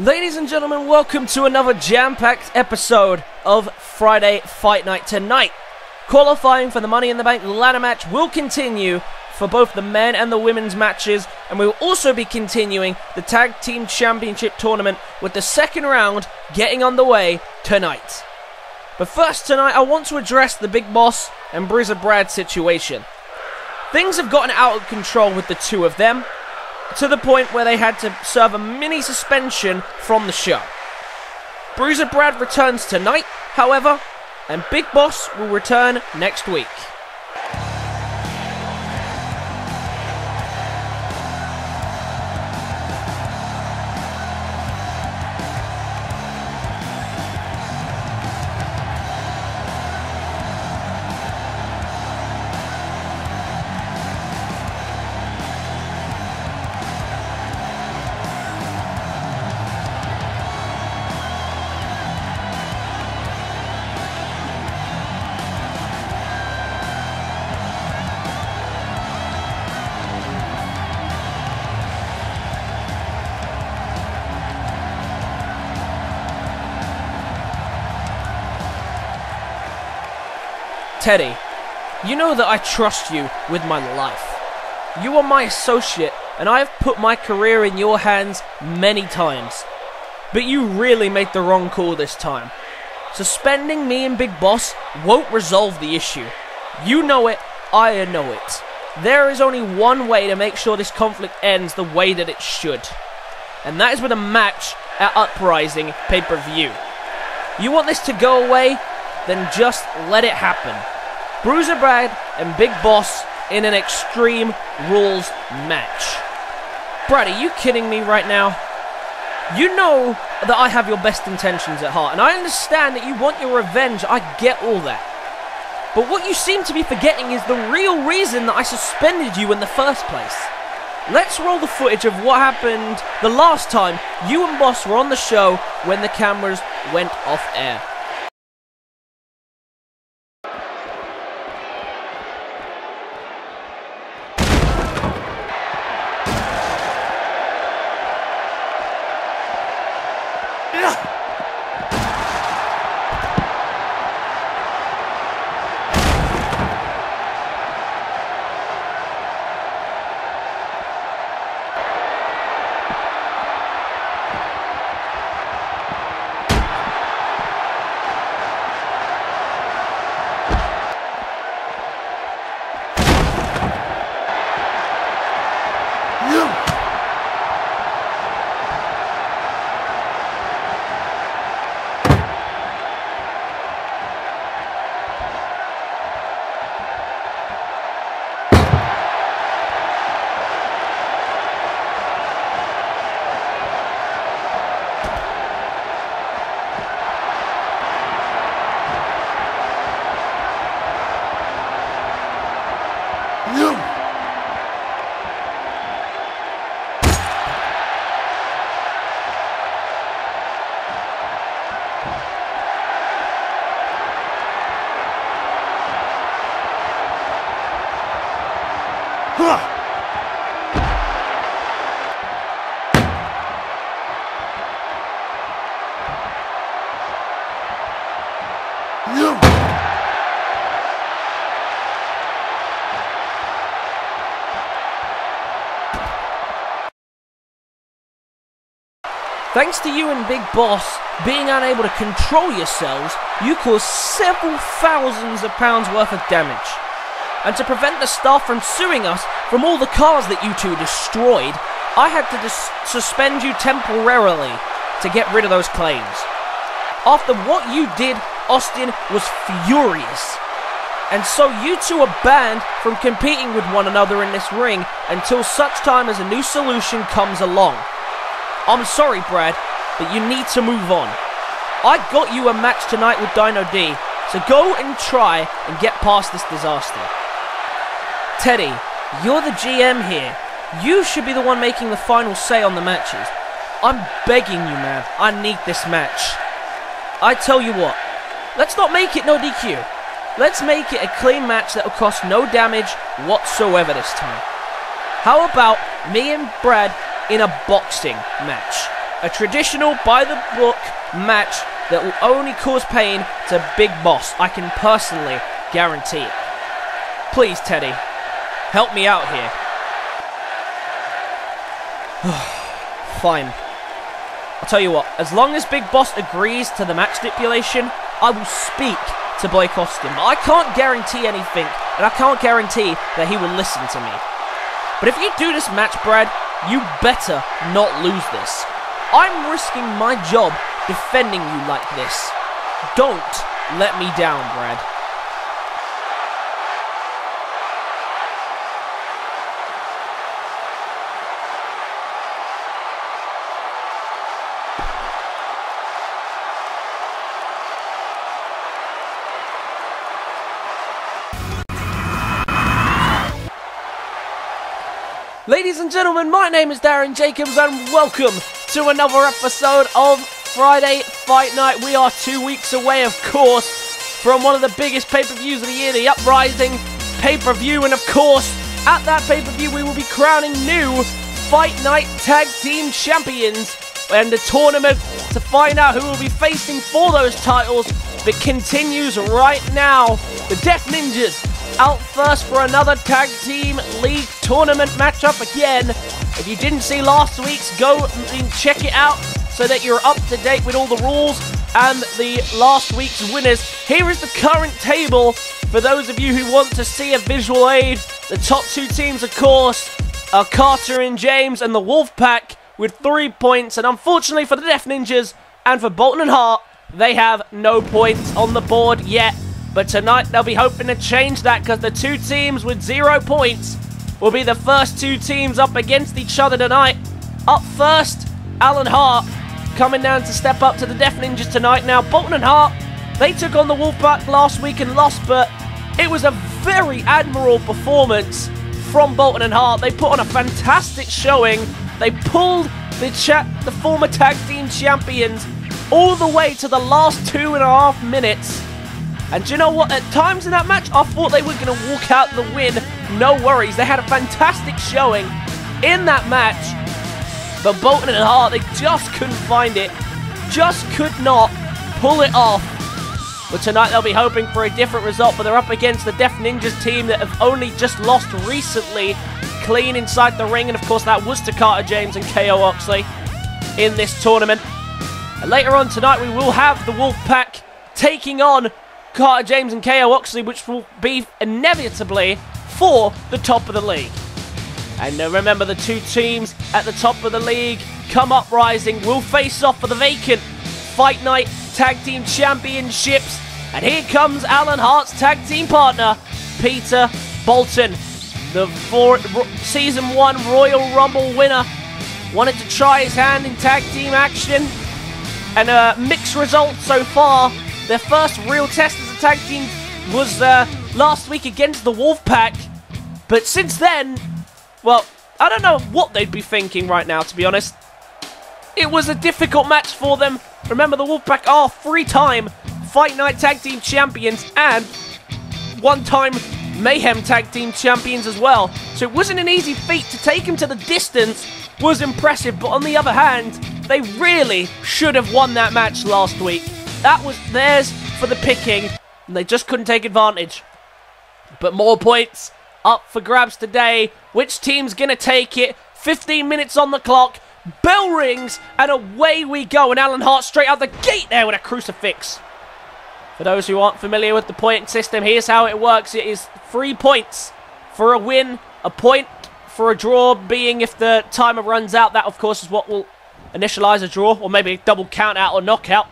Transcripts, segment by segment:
Ladies and gentlemen, welcome to another jam-packed episode of Friday Fight Night. Tonight, qualifying for the Money in the Bank ladder match will continue for both the men and the women's matches, and we will also be continuing the Tag Team Championship Tournament with the second round getting underway tonight. But first tonight, I want to address the Big Boss and Bruiser Brad situation. Things have gotten out of control with the two of them, to the point where they had to serve a mini suspension from the show. Bruiser Brad returns tonight, however, and Big Boss will return next week. Teddy, you know that I trust you with my life. You are my associate, and I have put my career in your hands many times. But you really made the wrong call this time. Suspending me and Big Boss won't resolve the issue. You know it, I know it. There is only one way to make sure this conflict ends the way that it should. And that is with a match at Uprising pay-per-view. You want this to go away? Then just let it happen. Bruiser Brad and Big Boss in an Extreme Rules match. Brad, are you kidding me right now? You know that I have your best intentions at heart, and I understand that you want your revenge. I get all that. But what you seem to be forgetting is the real reason that I suspended you in the first place. Let's roll the footage of what happened the last time you and Boss were on the show when the cameras went off air. Thanks to you and Big Boss being unable to control yourselves, you caused several thousands of pounds worth of damage. And to prevent the staff from suing us from all the cars that you two destroyed, I had to suspend you temporarily to get rid of those claims. After what you did, Austin was furious. And so you two are banned from competing with one another in this ring until such time as a new solution comes along. I'm sorry, Brad, but you need to move on. I got you a match tonight with Dino D, so go and try and get past this disaster. Teddy, you're the GM here. You should be the one making the final say on the matches. I'm begging you, man. I need this match. I tell you what, let's not make it no DQ. Let's make it a clean match that will cost no damage whatsoever this time. How about me and Brad in a boxing match? A traditional, by-the-book match that will only cause pain to Big Boss. I can personally guarantee it. Please, Teddy, help me out here. Fine. I'll tell you what, as long as Big Boss agrees to the match stipulation, I will speak to boycott him. I can't guarantee anything, and I can't guarantee that he will listen to me. But if you do this match, Brad, you better not lose this. I'm risking my job defending you like this. Don't let me down, Brad. Ladies and gentlemen, my name is Darren Jacobs and welcome to another episode of Friday Fight Night. We are 2 weeks away, of course, from one of the biggest pay-per-views of the year, the Uprising pay-per-view. And of course, at that pay-per-view, we will be crowning new Fight Night Tag Team Champions. And the tournament to find out who will be facing for those titles that continues right now. The Death Ninjas out first for another Tag Team League tournament matchup again. If you didn't see last week's, go and check it out so that you're up to date with all the rules and the last week's winners. Here is the current table for those of you who want to see a visual aid. The top two teams, of course, are Carter and James and the Wolfpac with 3 points. And unfortunately for the Death Ninjas and for Bolton Hart, they have no points on the board yet. But tonight they'll be hoping to change that, because the two teams with 0 points will be the first two teams up against each other tonight. Up first, Alan Hart coming down to step up to the Death Ninjas tonight. Now, Bolton and Hart, they took on the Wolfpac last week and lost, but it was a very admirable performance from Bolton and Hart. They put on a fantastic showing. They pulled the former tag team champions all the way to the last 2.5 minutes. And do you know what? At times in that match, I thought they were going to walk out the win. No worries. They had a fantastic showing in that match. But Bolton and Hart, they just couldn't find it. Just could not pull it off. But tonight they'll be hoping for a different result. But they're up against the Death Ninjas team that have only just lost recently. Clean inside the ring. And of course, that was to Carter James and James Oxley in this tournament. And later on tonight, we will have the Wolfpac taking on Carter James and James Oxley, which will be inevitably for the top of the league. And remember, the two teams at the top of the league, come uprising, will face off for the vacant Fight Night Tag Team Championships. And here comes Alan Hart's tag team partner, Peter Bolton, the Season 1 Royal Rumble winner. Wanted to try his hand in tag team action, and mixed results so far. Their first real test as a tag team was last week against the Wolfpac. But since then, well, I don't know what they'd be thinking right now, to be honest. It was a difficult match for them. Remember, the Wolfpac are 3-time Fight Night Tag Team Champions and 1-time Mayhem Tag Team Champions as well. So it wasn't an easy feat. To take them to the distance was impressive. But on the other hand, they really should have won that match last week. That was theirs for the picking, and they just couldn't take advantage. But more points up for grabs today. Which team's going to take it? 15 minutes on the clock. Bell rings, and away we go. And Alan Hart straight out the gate there with a crucifix. For those who aren't familiar with the point system, here's how it works. It is 3 points for a win, a point for a draw, being if the timer runs out. That, of course, is what will initialize a draw, or maybe a double count out or knockout.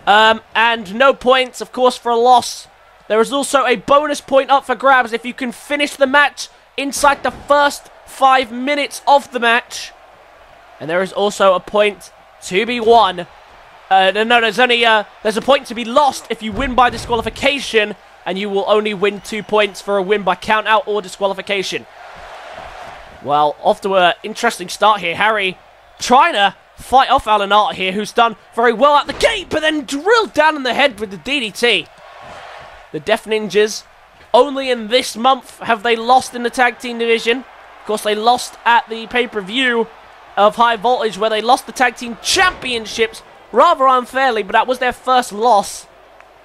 And no points, of course, for a loss. There is also a bonus point up for grabs if you can finish the match inside the first 5 minutes of the match. And there is also a point to be won. No, there's a point to be lost if you win by disqualification, and you will only win 2 points for a win by count out or disqualification. Well, off to an interesting start here. Harry trying to fight off Alan Hart here, who's done very well at the gate, but then drilled down in the head with the DDT. The Death Ninjas, only in this month have they lost in the tag team division. Of course, they lost at the pay-per-view of High Voltage, where they lost the tag team championships rather unfairly, but that was their first loss.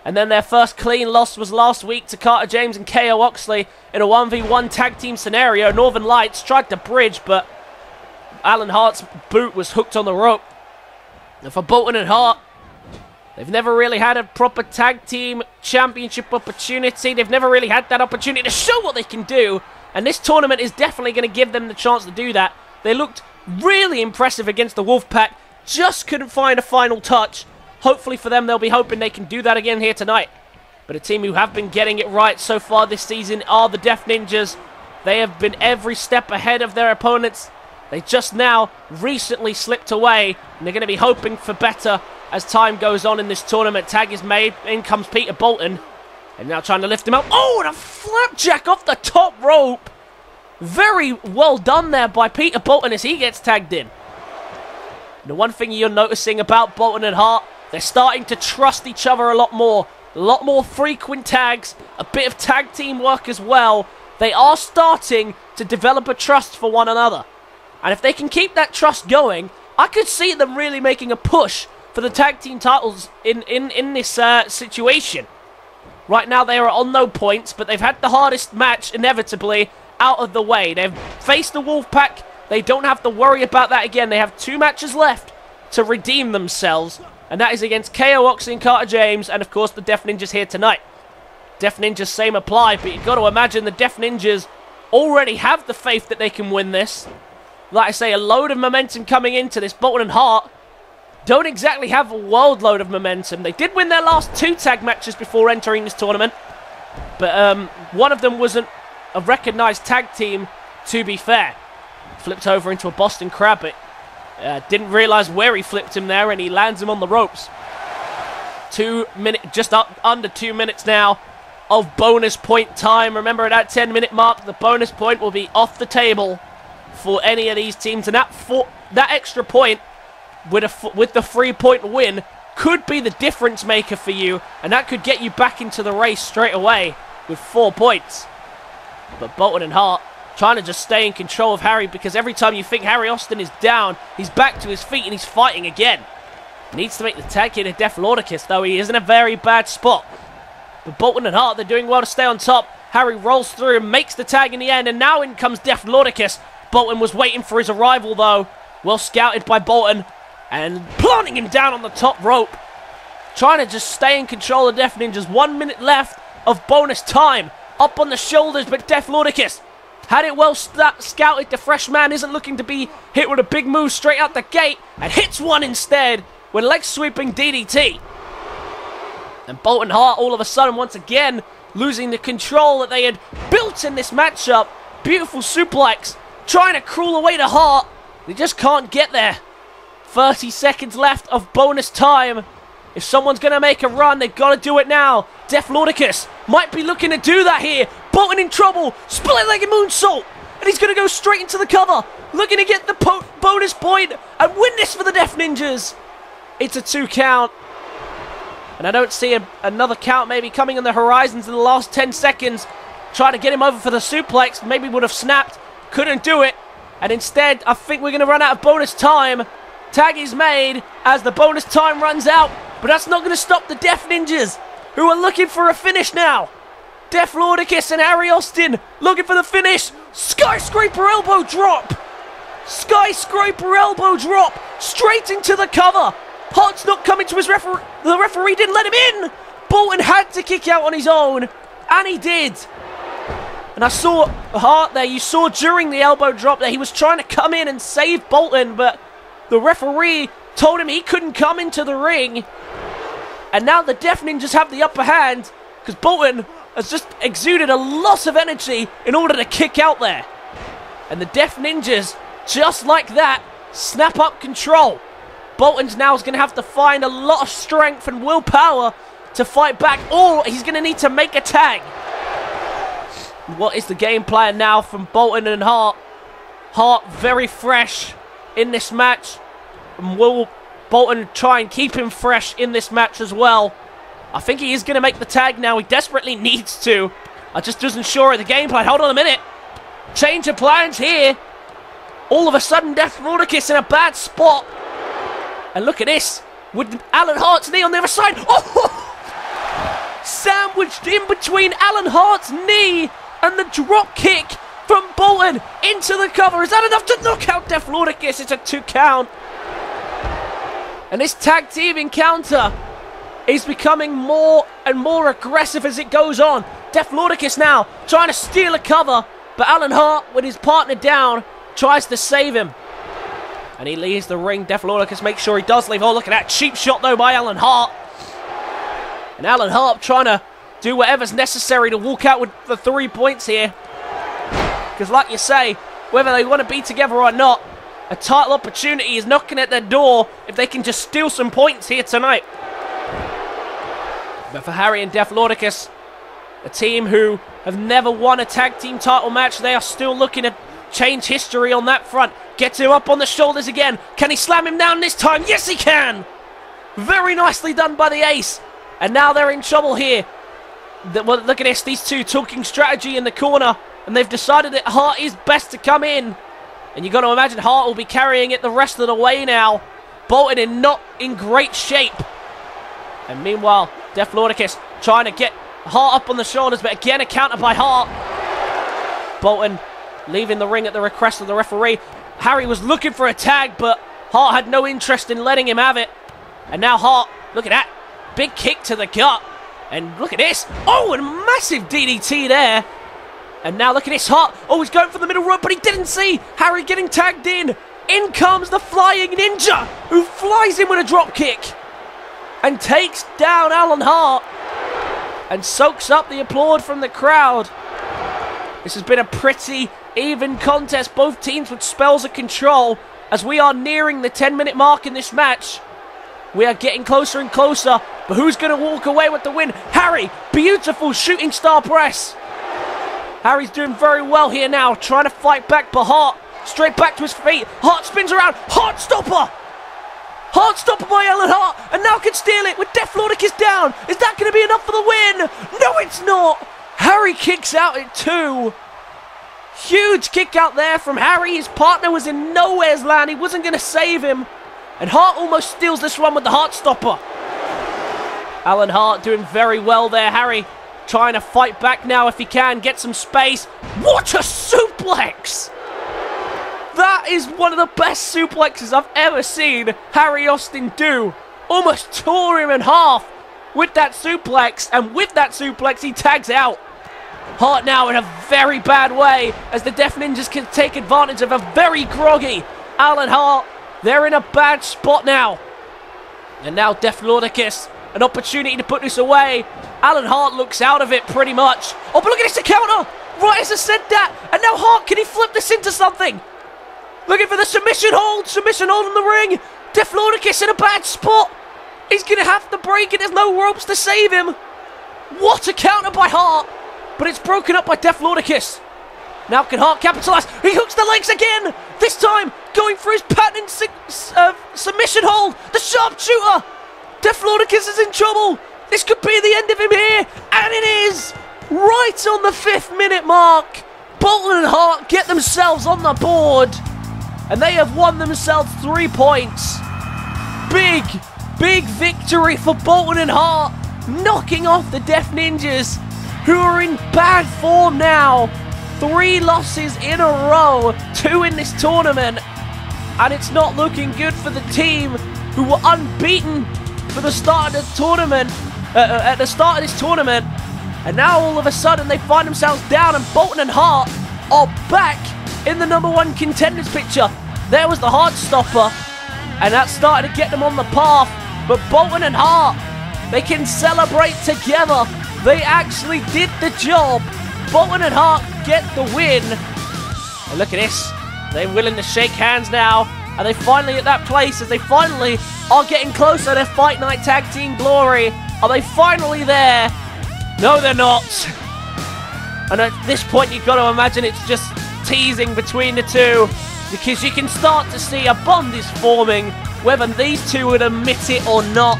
And then their first clean loss was last week to Carter James and James Oxley in a 1v1 tag team scenario. Northern Lights tried to bridge, but Alan Hart's boot was hooked on the rope. And for Bolton and Hart, they've never really had a proper tag team championship opportunity. They've never really had that opportunity to show what they can do. And this tournament is definitely going to give them the chance to do that. They looked really impressive against the Wolfpac. Just couldn't find a final touch. Hopefully for them, they'll be hoping they can do that again here tonight. But a team who have been getting it right so far this season are the Death Ninjas. They have been every step ahead of their opponents. They just now recently slipped away, and they're going to be hoping for better as time goes on in this tournament. Tag is made. In comes Peter Bolton. And now trying to lift him up. Oh, and a flapjack off the top rope. Very well done there by Peter Bolton as he gets tagged in. And the one thing you're noticing about Bolton and Hart, they're starting to trust each other a lot more frequent tags, a bit of tag team work as well. They are starting to develop a trust for one another. And if they can keep that trust going, I could see them really making a push for the tag team titles in this situation. Right now they are on no points, but they've had the hardest match inevitably out of the way. They've faced the Wolfpac. They don't have to worry about that again. They have 2 matches left to redeem themselves. And that is against KO Oxley and Carter James, and of course the Death Ninjas here tonight. Death Ninjas, same apply, but you've got to imagine the Death Ninjas already have the faith that they can win this. Like I say, a load of momentum coming into this. Bolton and Hart don't exactly have a world load of momentum. They did win their last 2 tag matches before entering this tournament, but one of them wasn't a recognised tag team, to be fair. Flipped over into a Boston Crab, but didn't realise where he flipped him there, and he lands him on the ropes. 2 minutes, just up under 2 minutes now of bonus point time. Remember, at that 10-minute mark, the bonus point will be off the table for any of these teams, and that extra point with the 3-point win could be the difference maker for you, and that could get you back into the race straight away with 4 points. But Bolton and Hart trying to just stay in control of Harry, because every time you think Harry Austin is down, he's back to his feet and he's fighting again. Needs to make the tag here to Def Lordicus, though he is in a very bad spot. But Bolton and Hart, they're doing well to stay on top. Harry rolls through and makes the tag in the end, and now in comes Def Lordicus. Bolton was waiting for his arrival, though. Well scouted by Bolton, and planting him down on the top rope. Trying to just stay in control of Death Ninjas. 1 minute left of bonus time. Up on the shoulders, but Def Lordicus had it well scouted. The fresh man isn't looking to be hit with a big move straight out the gate, and hits one instead with leg sweeping DDT. And Bolton Hart all of a sudden once again losing the control that they had built in this matchup. Beautiful suplex, trying to crawl away to Hart. They just can't get there. 30 seconds left of bonus time. If someone's going to make a run, they've got to do it now. Def Lordicus might be looking to do that here. Bolton in trouble. Split-legged moonsault. And he's going to go straight into the cover. Looking to get the bonus point and win this for the Death Ninjas. It's a 2 count. And I don't see another count maybe coming on the horizons in the last 10 seconds. Trying to get him over for the suplex. Maybe would have snapped. Couldn't do it. And instead, I think we're going to run out of bonus time. Tag is made as the bonus time runs out. But that's not going to stop the Death Ninjas, who are looking for a finish now. Def Lordicus and Harry Austin looking for the finish. Skyscraper elbow drop. Skyscraper elbow drop. Straight into the cover. Hart's not coming to his referee. The referee didn't let him in. Bolton had to kick out on his own. And he did. And I saw Hart there. You saw during the elbow drop that he was trying to come in and save Bolton. But the referee told him he couldn't come into the ring. And now the Death Ninjas have the upper hand, because Bolton has just exuded a lot of energy in order to kick out there. And the Death Ninjas, just like that, snap up control. Bolton's now is going to have to find a lot of strength and willpower to fight back, or he's going to need to make a tag. What is the game plan now from Bolton and Hart? Hart very fresh in this match. And will Bolton try and keep him fresh in this match as well? I think he is going to make the tag now. He desperately needs to. I just wasn't sure of the game plan. Hold on a minute. Change of plans here. All of a sudden, Defloricus in a bad spot. And look at this. With Alan Hart's knee on the other side. Oh! Sandwiched in between Alan Hart's knee and the drop kick from Bolton into the cover. Is that enough to knock out Defloricus? It's a 2 count. And this tag team encounter is becoming more and more aggressive as it goes on. Defloricus now trying to steal a cover, but Alan Hart, with his partner down, tries to save him. And he leaves the ring. Defloricus makes sure he does leave. Oh, look at that cheap shot, though, by Alan Hart. And Alan Hart trying to do whatever's necessary to walk out with the 3 points here. Because like you say, whether they want to be together or not, a title opportunity is knocking at their door if they can just steal some points here tonight. But for Harry and Defloricus, a team who have never won a tag team title match, they are still looking to change history on that front. Gets him up on the shoulders again. Can he slam him down this time? Yes, he can! Very nicely done by the ace. And now they're in trouble here. Well, look at this, these two talking strategy in the corner, and they've decided that Hart is best to come in. And you've got to imagine Hart will be carrying it the rest of the way now. Bolton not in great shape. And meanwhile, Defloricus trying to get Hart up on the shoulders, but again a counter by Hart. Bolton leaving the ring at the request of the referee. Harry was looking for a tag, but Hart had no interest in letting him have it. And now Hart, look at that. Big kick to the gut. And look at this. Oh, and a massive DDT there. And now look at this, Hart. Oh, he's going for the middle rope, but he didn't see Harry getting tagged in. In comes the Flying Ninja, who flies in with a drop kick. And takes down Alan Hart. And soaks up the applaud from the crowd. This has been a pretty even contest. Both teams with spells of control. As we are nearing the 10-minute mark in this match. We are getting closer and closer. But who's going to walk away with the win? Harry, beautiful shooting star press. Harry's doing very well here now, trying to fight back, but Hart straight back to his feet. Hart spins around. Hart stopper. Hart stopper by Alan Hart, and now can steal it with Defloricus down. Is that going to be enough for the win? No, it's not. Harry kicks out at 2. Huge kick out there from Harry. His partner was in nowhere's land. He wasn't going to save him. And Hart almost steals this one with the Hart stopper. Alan Hart doing very well there. Harry trying to fight back now if he can, get some space. What a suplex! That is one of the best suplexes I've ever seen Harry Austin do. Almost tore him in half with that suplex, and with that suplex he tags out. Hart now in a very bad way as the Def Ninjas can take advantage of a very groggy Alan Hart. They're in a bad spot now. And now Defloricus, an opportunity to put this away. Alan Hart looks out of it pretty much. Oh, but look at this, a counter! Right as I said that, and now Hart, can he flip this into something? Looking for the submission hold in the ring. Defloricus in a bad spot. He's going to have to break it, there's no ropes to save him. What a counter by Hart, but it's broken up by Defloricus. Now can Hart capitalise? He hooks the legs again. This time going for his patent submission hold. The sharpshooter. Defloricus is in trouble. This could be the end of him here. And it is. Right on the 5th minute mark. Bolton and Hart get themselves on the board. And they have won themselves 3 points. Big victory for Bolton and Hart. Knocking off the Def Ninjas, who are in bad form now. 3 losses in a row, 2 in this tournament, and it's not looking good for the team who were unbeaten for the start of the tournament, at the start of this tournament, and now all of a sudden they find themselves down, and Bolton and Hart are back in the #1 contenders picture. There was the Hart stopper, and that started to get them on the path, but Bolton and Hart, they can celebrate together. They actually did the job. Bolton and Hart get the win. And look at this. They're willing to shake hands now. Are they finally at that place as they finally are getting closer to Fight Night Tag Team Glory? Are they finally there? No, they're not. And at this point, you've got to imagine it's just teasing between the two, because you can start to see a bond is forming, whether these two would admit it or not.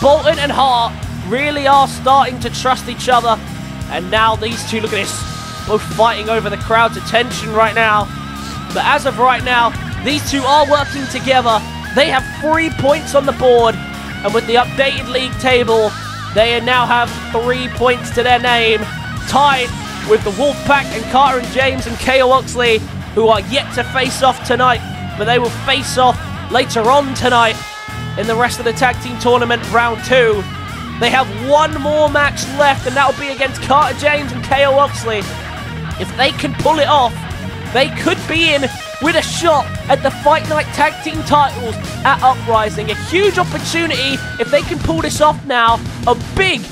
Bolton and Hart really are starting to trust each other. And now these two, look at this, both fighting over the crowd's attention right now. But as of right now, these two are working together. They have 3 points on the board, and with the updated league table, they now have 3 points to their name, tied with the Wolfpac and Carter and James and James Oxley, who are yet to face off tonight, but they will face off later on tonight in the rest of the tag team tournament round 2. They have one more match left, and that will be against Carter James and James Oxley. If they can pull it off, they could be in with a shot at the Fight Night Tag Team titles at Uprising. A huge opportunity if they can pull this off now. A big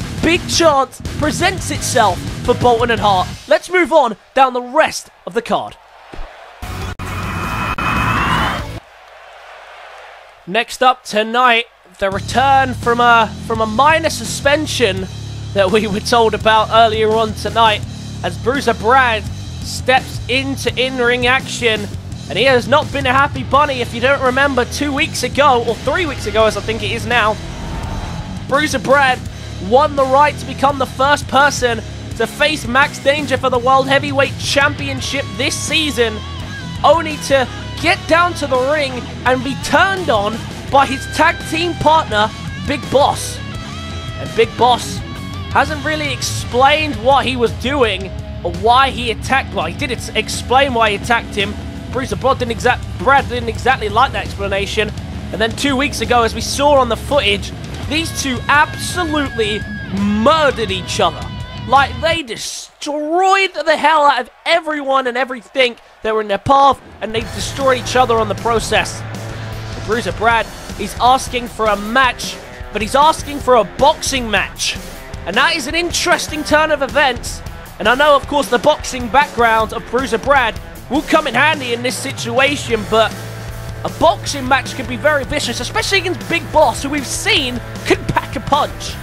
chance presents itself for Bolton and Hart. Let's move on down the rest of the card. Next up tonight, the return from a minor suspension that we were told about earlier on tonight, as Bruiser Brad steps into in-ring action, and he has not been a happy bunny. If you don't remember, 2 weeks ago, or 3 weeks ago as I think it is now, Bruiser Brad won the right to become the first person to face Max Danger for the World Heavyweight Championship this season, only to get down to the ring and be turned on by his tag team partner, Big Boss. And Big Boss hasn't really explained what he was doing or why he attacked. Well, he did explain why he attacked him. Bruiser Brad didn't exactly like that explanation. And then 2 weeks ago, as we saw on the footage, these two absolutely murdered each other. Like, they destroyed the hell out of everyone and everything that were in their path, and they destroyed each other on the process. And Bruiser Brad, he's asking for a match, but he's asking for a boxing match. And that is an interesting turn of events. And I know, of course, the boxing background of Bruiser Brad will come in handy in this situation, but a boxing match can be very vicious, especially against Big Boss, who we've seen can pack a punch.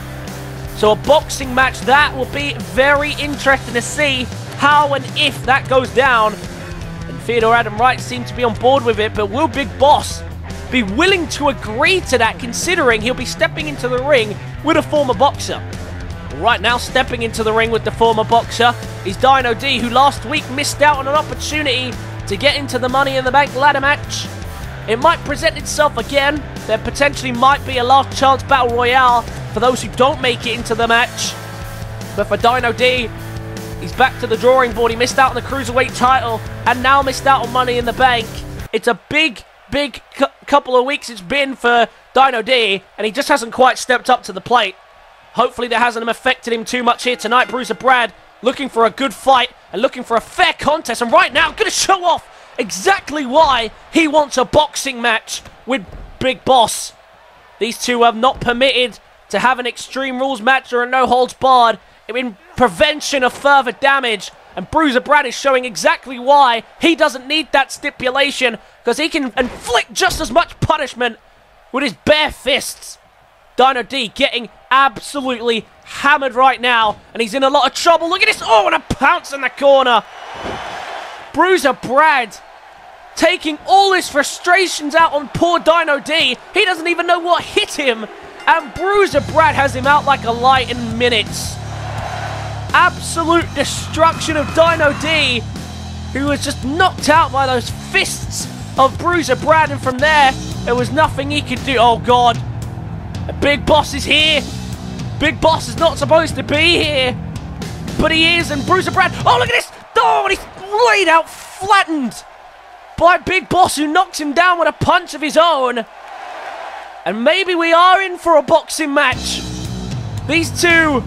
So a boxing match, that will be very interesting to see how and if that goes down. And Theodore Adam-Wright seems to be on board with it, but will Big Boss be willing to agree to that, considering he'll be stepping into the ring with a former boxer? Right now, stepping into the ring with the former boxer is Dino D, who last week missed out on an opportunity to get into the Money in the Bank ladder match. It might present itself again. There potentially might be a last chance battle royale for those who don't make it into the match. But for Dino D, he's back to the drawing board. He missed out on the Cruiserweight title and now missed out on Money in the Bank. It's a big couple of weeks it's been for Dino D, and he just hasn't quite stepped up to the plate. Hopefully that hasn't affected him too much here tonight. Bruiser Brad looking for a good fight and looking for a fair contest, and right now going to show off exactly why he wants a boxing match with Big Boss. These two are not permitted to have an Extreme Rules match or a no holds barred in prevention of further damage, and Bruiser Brad is showing exactly why he doesn't need that stipulation, because he can inflict just as much punishment with his bare fists. Dino D getting absolutely hammered right now, and he's in a lot of trouble. Look at this. Oh, and a pounce in the corner. Bruiser Brad taking all his frustrations out on poor Dino D. He doesn't even know what hit him, and Bruiser Brad has him out like a light in minutes. Absolute destruction of Dino D, who was just knocked out by those fists of Bruiser Brad, and from there was nothing he could do. Oh, God. Big Boss is here. Big Boss is not supposed to be here, but he is, and Bruiser Brad, oh, look at this. Oh, and he's laid out flattened by Big Boss, who knocks him down with a punch of his own. And maybe we are in for a boxing match. These two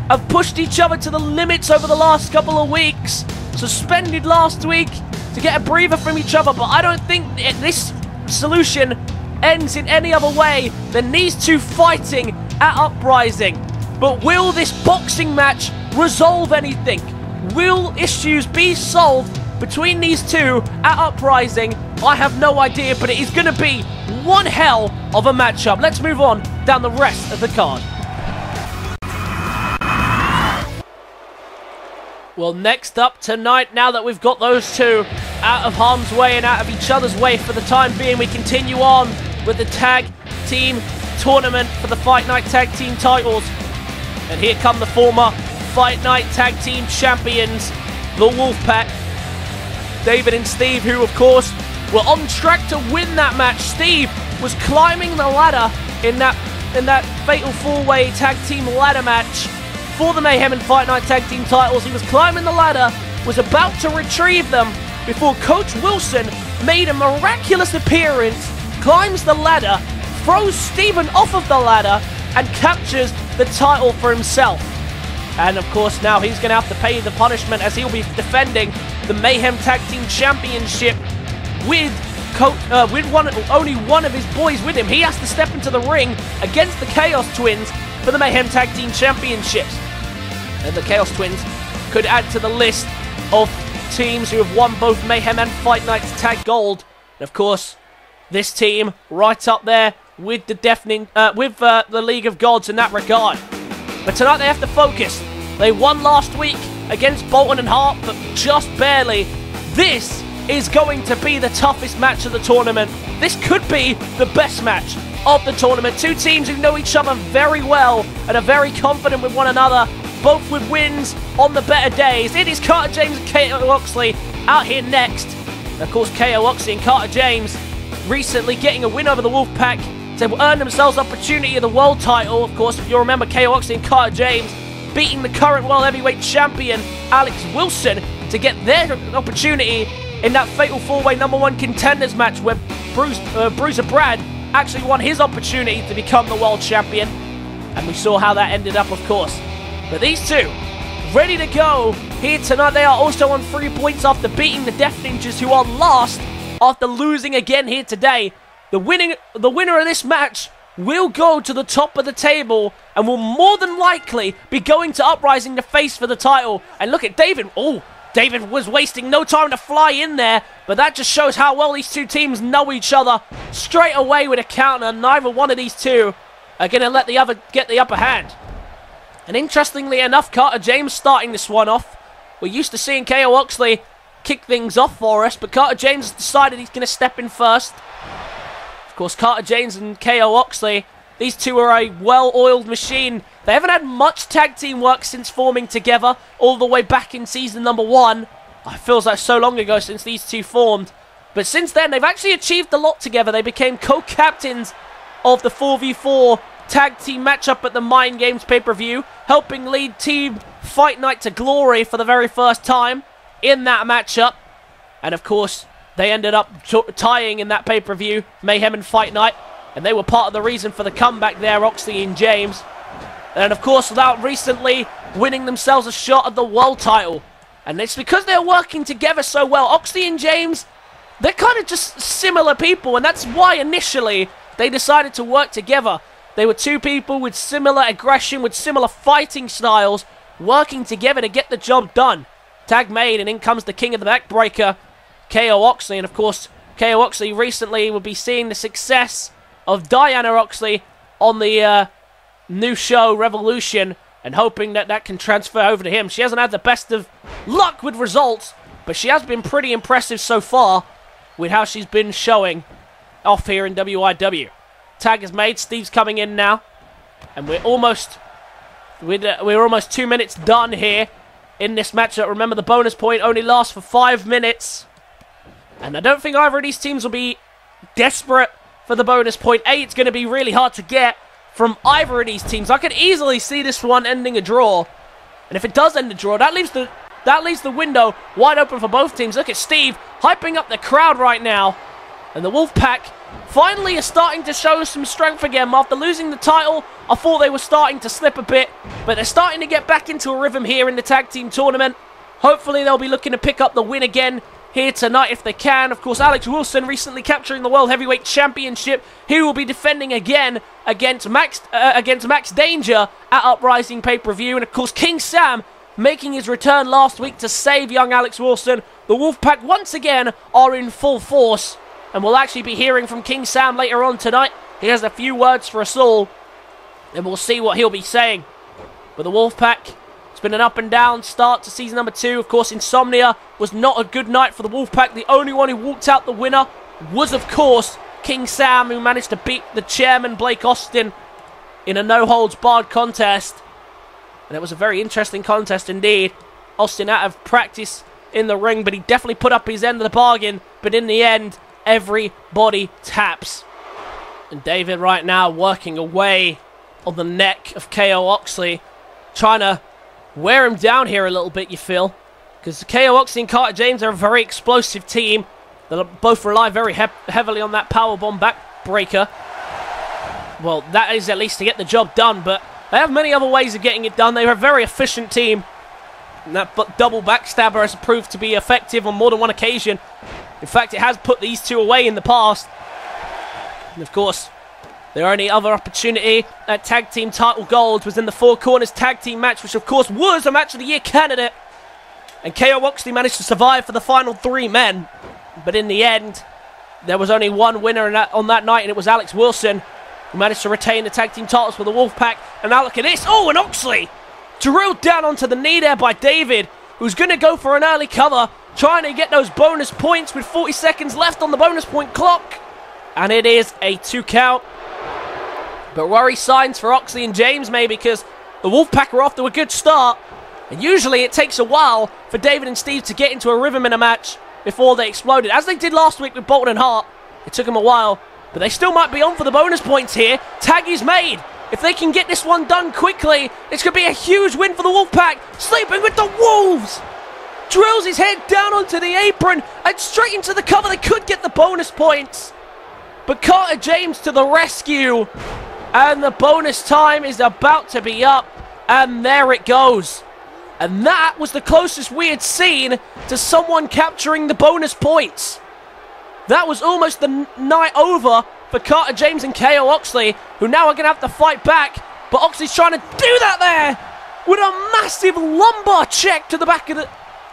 have pushed each other to the limits over the last couple of weeks. Suspended last week to get a breather from each other, but I don't think this solution ends in any other way than these two fighting at Uprising. But will this boxing match resolve anything? Will issues be solved between these two at Uprising? I have no idea, but it is going to be one hell of a matchup. Let's move on down the rest of the card. Well, next up tonight, now that we've got those two out of harm's way and out of each other's way for the time being, we continue on with the tag team tournament for the Fight Night Tag Team titles. And here come the former Fight Night Tag Team champions, the Wolfpac. David and Steve, who, of course, were on track to win that match. Steve was climbing the ladder in that fatal four-way tag team ladder match for the Mayhem and Fight Night tag team titles. He was climbing the ladder, was about to retrieve them before Coach Wilson made a miraculous appearance, climbs the ladder, throws Steven off of the ladder, and captures the title for himself. And of course now he's going to have to pay the punishment, as he'll be defending the Mayhem Tag Team Championship with only one of his boys with him. He has to step into the ring against the Chaos Twins for the Mayhem Tag Team Championships. And the Chaos Twins could add to the list of teams who have won both Mayhem and Fight Night's Tag Gold. And of course, this team right up there with the the League of Gods in that regard. But tonight they have to focus. They won last week against Bolton Hart, but just barely. This is going to be the toughest match of the tournament. This could be the best match of the tournament. Two teams who know each other very well and are very confident with one another, both with wins on the better days. It is Carter James and KO Oxley out here next. And of course, KO Oxley and Carter James recently getting a win over the Wolfpac to earn themselves opportunity of the world title. Of course, if you remember, KO Oxley and Carter James beating the current world heavyweight champion Alex Wilson to get their opportunity in that fatal four-way #1 contenders match where Bruiser Brad actually won his opportunity to become the world champion. And we saw how that ended up, of course. But these two, ready to go here tonight. They are also on 3 points after beating the Death Ninjas, who are last after losing again here today. The winner of this match will go to the top of the table and will more than likely be going to Uprising to face for the title. And look at David. Oh, David was wasting no time to fly in there, but that just shows how well these two teams know each other. Straight away with a counter, neither one of these two are going to let the other get the upper hand. And interestingly enough, Carter James starting this one off. We're used to seeing KO Oxley kick things off for us, but Carter James has decided he's going to step in first. Of course, Carter James and KO Oxley, these two are a well-oiled machine. They haven't had much tag team work since forming together, all the way back in season #1. It feels like so long ago since these two formed. But since then, they've actually achieved a lot together. They became co-captains of the 4v4 tag team matchup at the Mind Games pay-per-view, helping lead Team Fight Night to glory for the very first time in that matchup. And of course, they ended up tying in that pay-per-view, Mayhem and Fight Night, and they were part of the reason for the comeback there, Oxley and James. And of course, without recently winning themselves a shot at the world title. And it's because they're working together so well. Oxley and James, they're kind of just similar people, and that's why initially they decided to work together. They were two people with similar aggression, with similar fighting styles, working together to get the job done. Tag made, and in comes the king of the backbreaker, KO Oxley. And of course, KO Oxley recently will be seeing the success of Diana Oxley on the new show Revolution, and hoping that that can transfer over to him. She hasn't had the best of luck with results, but she has been pretty impressive so far with how she's been showing off here in WIW. Tag is made. Steve's coming in now, and we're almost 2 minutes done here in this matchup. Remember, the bonus point only lasts for 5 minutes. And I don't think either of these teams will be desperate for the bonus point. It's going to be really hard to get from either of these teams. I could easily see this one ending a draw. And if it does end a draw, that leaves the window wide open for both teams. Look at Steve hyping up the crowd right now. And the Wolfpac finally are starting to show some strength again. After losing the title, I thought they were starting to slip a bit. But they're starting to get back into a rhythm here in the tag team tournament. Hopefully they'll be looking to pick up the win again here tonight if they can. Of course, Alex Wilson recently capturing the World Heavyweight Championship. He will be defending again against Max Danger at Uprising pay-per-view. And of course, King Sam making his return last week to save young Alex Wilson. The Wolfpac once again are in full force. And we'll actually be hearing from King Sam later on tonight. He has a few words for us all, and we'll see what he'll be saying. But the Wolfpac, it's been an up and down start to season #2. Of course, Insomnia was not a good night for the Wolfpac. The only one who walked out the winner was, of course, King Sam, who managed to beat the chairman, Blake Austin, in a no-holds-barred contest. And it was a very interesting contest indeed. Austin out of practice in the ring, but he definitely put up his end of the bargain. But in the end, everybody taps. And David right now working away on the neck of KO Oxley, trying to wear him down here a little bit, you feel. Because KO Oxley and Carter James are a very explosive team that both rely very heavily on that powerbomb backbreaker. Well, that is at least to get the job done, but they have many other ways of getting it done. They're a very efficient team. And that double backstabber has proved to be effective on more than one occasion. In fact, it has put these two away in the past. And of course, their only other opportunity at Tag Team Title Gold was in the Four Corners Tag Team match, which of course was a Match of the Year candidate. And KO Oxley managed to survive for the final 3 men. But in the end, there was only one winner on that night, and it was Alex Wilson, who managed to retain the tag team titles for the Wolfpac. And now look at this. Oh, and Oxley drilled down onto the knee there by David, who's going to go for an early cover, trying to get those bonus points with 40 seconds left on the bonus point clock. And it is a 2 count. But worry signs for Oxley and James, maybe, because the Wolfpac are off to a good start. And usually it takes a while for David and Steve to get into a rhythm in a match before they exploded. As they did last week with Bolton Hart, it took them a while. But they still might be on for the bonus points here. Tag is made. If they can get this one done quickly, this could be a huge win for the Wolfpac. Sleeping with the Wolves. Drills his head down onto the apron and straight into the cover. They could get the bonus points. But Carter James to the rescue. And the bonus time is about to be up. And there it goes. And that was the closest we had seen to someone capturing the bonus points. That was almost the night over for Carter James and KO Oxley, who now are going to have to fight back. But Oxley's trying to do that there with a massive lumbar check to the back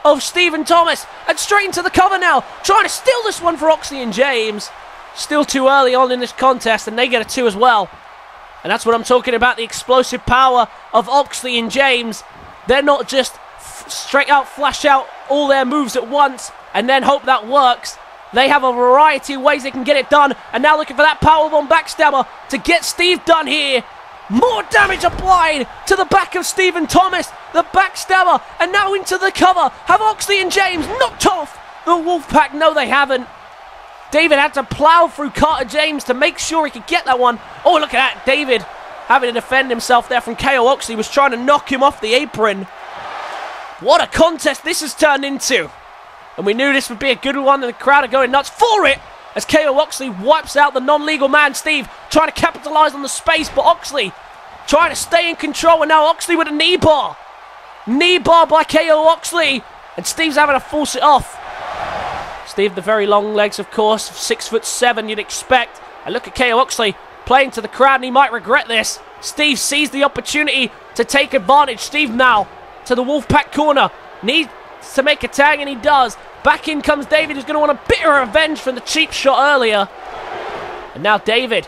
of Stephen Thomas. And straight into the cover now, trying to steal this one for Oxley and James. Still too early on in this contest, and they get a 2 as well. And that's what I'm talking about, the explosive power of Oxley and James. They're not just straight out flash out all their moves at once and then hope that works. They have a variety of ways they can get it done. And now looking for that powerbomb backstabber to get Steve done here. More damage applied to the back of Stephen Thomas. The backstabber. And now into the cover. Have Oxley and James knocked off the Wolfpac? No, they haven't. David had to plow through Carter James to make sure he could get that one. Oh, look at that. David having to defend himself there from KO Oxley, was trying to knock him off the apron. What a contest this has turned into. And we knew this would be a good one, and the crowd are going nuts for it as KO Oxley wipes out the non-legal man, Steve, trying to capitalise on the space, but Oxley trying to stay in control, and now Oxley with a knee bar. Knee bar by KO Oxley, and Steve's having to force it off. Steve, the very long legs, of course, 6'7", you'd expect. And look at KO Oxley playing to the crowd, and he might regret this. Steve sees the opportunity to take advantage. Steve now to the Wolfpac corner. Needs to make a tag, and he does. Back in comes David, who's going to want a bit of revenge from the cheap shot earlier. And now David,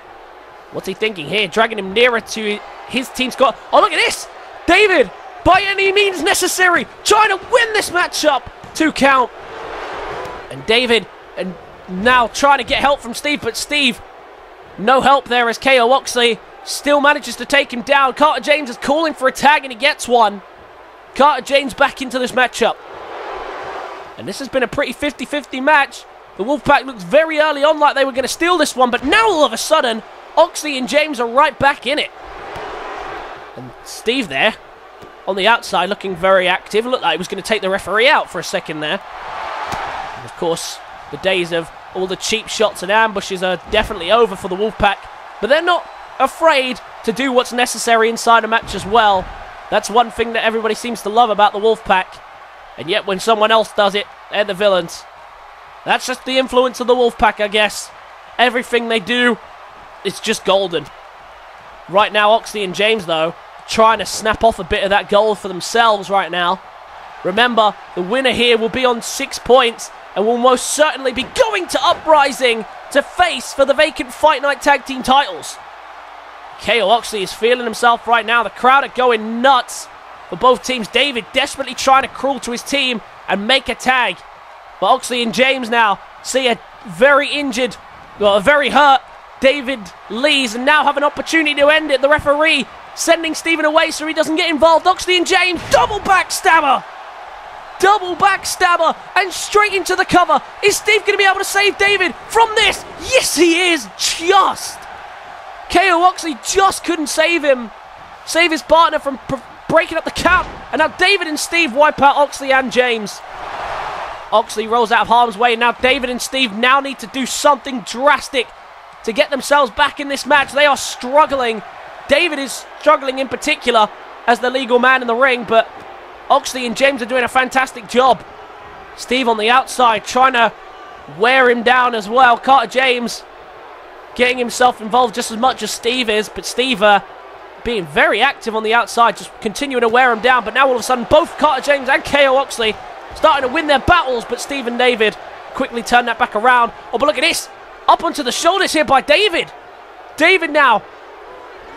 what's he thinking here? Dragging him nearer to his team squad. Oh, look at this. David, by any means necessary, trying to win this matchup. 2 count. And David, and now trying to get help from Steve, but Steve, no help there as KO Oxley still manages to take him down. Carter James is calling for a tag, and he gets one. Carter James back into this matchup. And this has been a pretty 50-50 match. The Wolfpac looks very early on like they were going to steal this one, but now all of a sudden, Oxley and James are right back in it. And Steve there, on the outside, looking very active. Looked like he was going to take the referee out for a second there. And of course, the days of all the cheap shots and ambushes are definitely over for the Wolfpac. But they're not afraid to do what's necessary inside a match as well. That's one thing that everybody seems to love about the Wolfpac. And yet when someone else does it, they're the villains. That's just the influence of the Wolfpac, I guess. Everything they do is just golden. Right now, Oxley and James, though, trying to snap off a bit of that gold for themselves right now. Remember, the winner here will be on 6 points and will most certainly be going to Uprising to face for the vacant Fight Night Tag Team titles. KO Oxley is feeling himself right now. The crowd are going nuts for both teams. David desperately trying to crawl to his team and make a tag. But Oxley and James now see a very injured, well, a very hurt David Lees, and now have an opportunity to end it. The referee sending Stephen away so he doesn't get involved. Oxley and James, double backstabber. Double backstabber and straight into the cover. Is Steve going to be able to save David from this? Yes, he is. Just. KO Oxley just couldn't save him. Save his partner from breaking up the count. And now David and Steve wipe out Oxley and James. Oxley rolls out of harm's way. Now David and Steve now need to do something drastic to get themselves back in this match. They are struggling. David is struggling in particular as the legal man in the ring, but Oxley and James are doing a fantastic job. Steve on the outside trying to wear him down as well. Carter James getting himself involved just as much as Steve is, but Steve being very active on the outside, just continuing to wear him down. But now all of a sudden both Carter James and KO Oxley starting to win their battles, but Steve and David quickly turn that back around. Oh, but look at this. Up onto the shoulders here by David. David now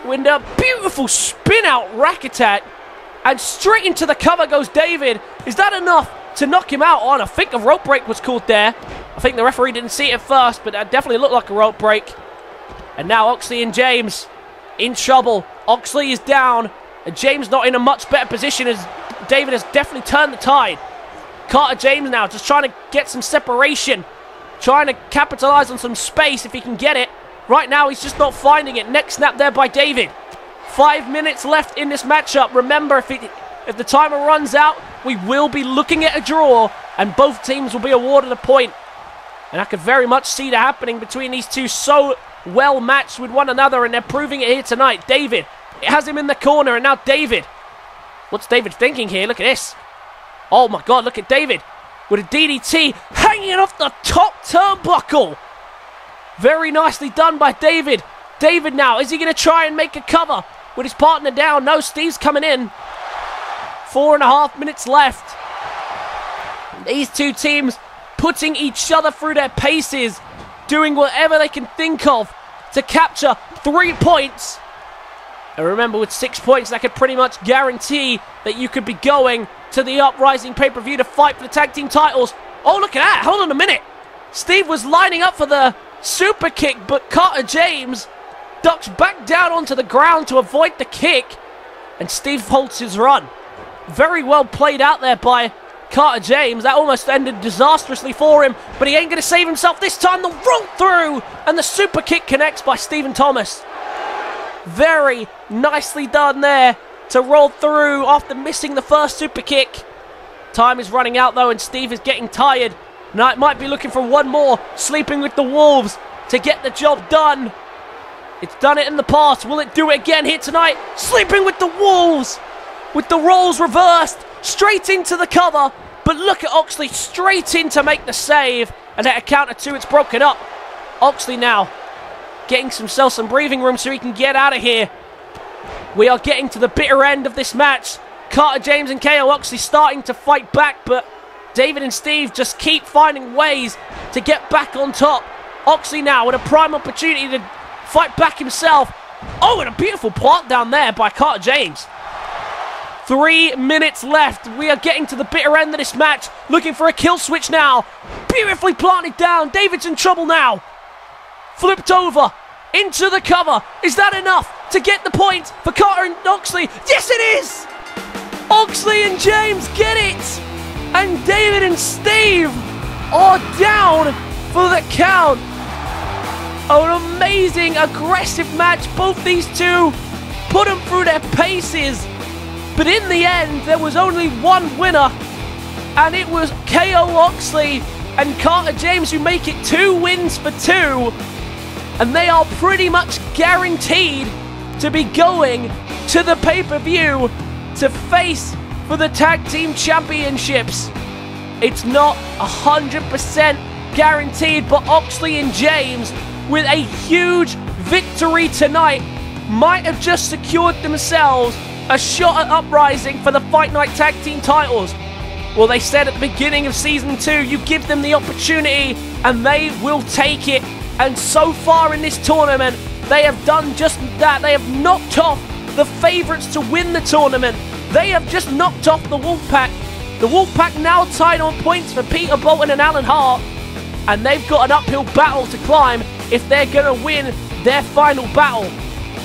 with a beautiful spin out rack attack. And straight into the cover goes David. Is that enough to knock him out? I think a rope break was called there. I think the referee didn't see it at first, but that definitely looked like a rope break. And now Oxley and James in trouble. Oxley is down, and James not in a much better position as David has definitely turned the tide. Carter James now just trying to get some separation, trying to capitalize on some space if he can get it. Right now he's just not finding it. Neck snap there by David. 5 minutes left in this matchup. Remember, if the timer runs out, we will be looking at a draw, and both teams will be awarded a point. And I could very much see that happening between these two, so well matched with one another, and they're proving it here tonight. David, it has him in the corner, and now David. What's David thinking here? Look at this. Oh my God, look at David with a DDT hanging off the top turnbuckle. Very nicely done by David. David now, is he going to try and make a cover with his partner down? No, Steve's coming in. 4.5 minutes left. These two teams putting each other through their paces, doing whatever they can think of to capture 3 points. And remember, with 6 points, that could pretty much guarantee that you could be going to the Uprising pay-per-view to fight for the tag team titles. Oh, look at that. Hold on a minute. Steve was lining up for the super kick, but Carter James ducks back down onto the ground to avoid the kick, and Steve holds his run. Very well played out there by Carter James. That almost ended disastrously for him, but he ain't going to save himself this time. The roll through, and the super kick connects by Stephen Thomas. Very nicely done there to roll through after missing the first super kick. Time is running out though, and Steve is getting tired. Now it might be looking for one more, sleeping with the Wolves to get the job done. It's done it in the past. Will it do it again here tonight? Sleeping with the Wolves, with the rolls reversed, straight into the cover. But look at Oxley straight in to make the save, and at a count of 2, it's broken up. Oxley now getting himself some breathing room so he can get out of here. We are getting to the bitter end of this match. Carter James and KO Oxley starting to fight back, but David and Steve just keep finding ways to get back on top. Oxley now with a prime opportunity to fight back himself. Oh, and a beautiful plant down there by Carter James. 3 minutes left. We are getting to the bitter end of this match. Looking for a kill switch now. Beautifully planted down. David's in trouble now. Flipped over into the cover. Is that enough to get the point for Carter and Oxley? Yes, it is! Oxley and James get it! And David and Steve are down for the count. An amazing, aggressive match. Both these two put them through their paces. But in the end, there was only one winner. And it was KO Oxley and Carter James who make it 2 wins for 2. And they are pretty much guaranteed to be going to the pay-per-view to face for the Tag Team Championships. It's not 100% guaranteed, but Oxley and James, with a huge victory tonight, might have just secured themselves a shot at Uprising for the Fight Night Tag Team titles. Well, they said at the beginning of Season 2, you give them the opportunity and they will take it. And so far in this tournament, they have done just that. They have knocked off the favourites to win the tournament. They have just knocked off the Wolfpac. The Wolfpac now tied on points for Peter Bolton and Alan Hart. And they've got an uphill battle to climb if they're going to win their final battle.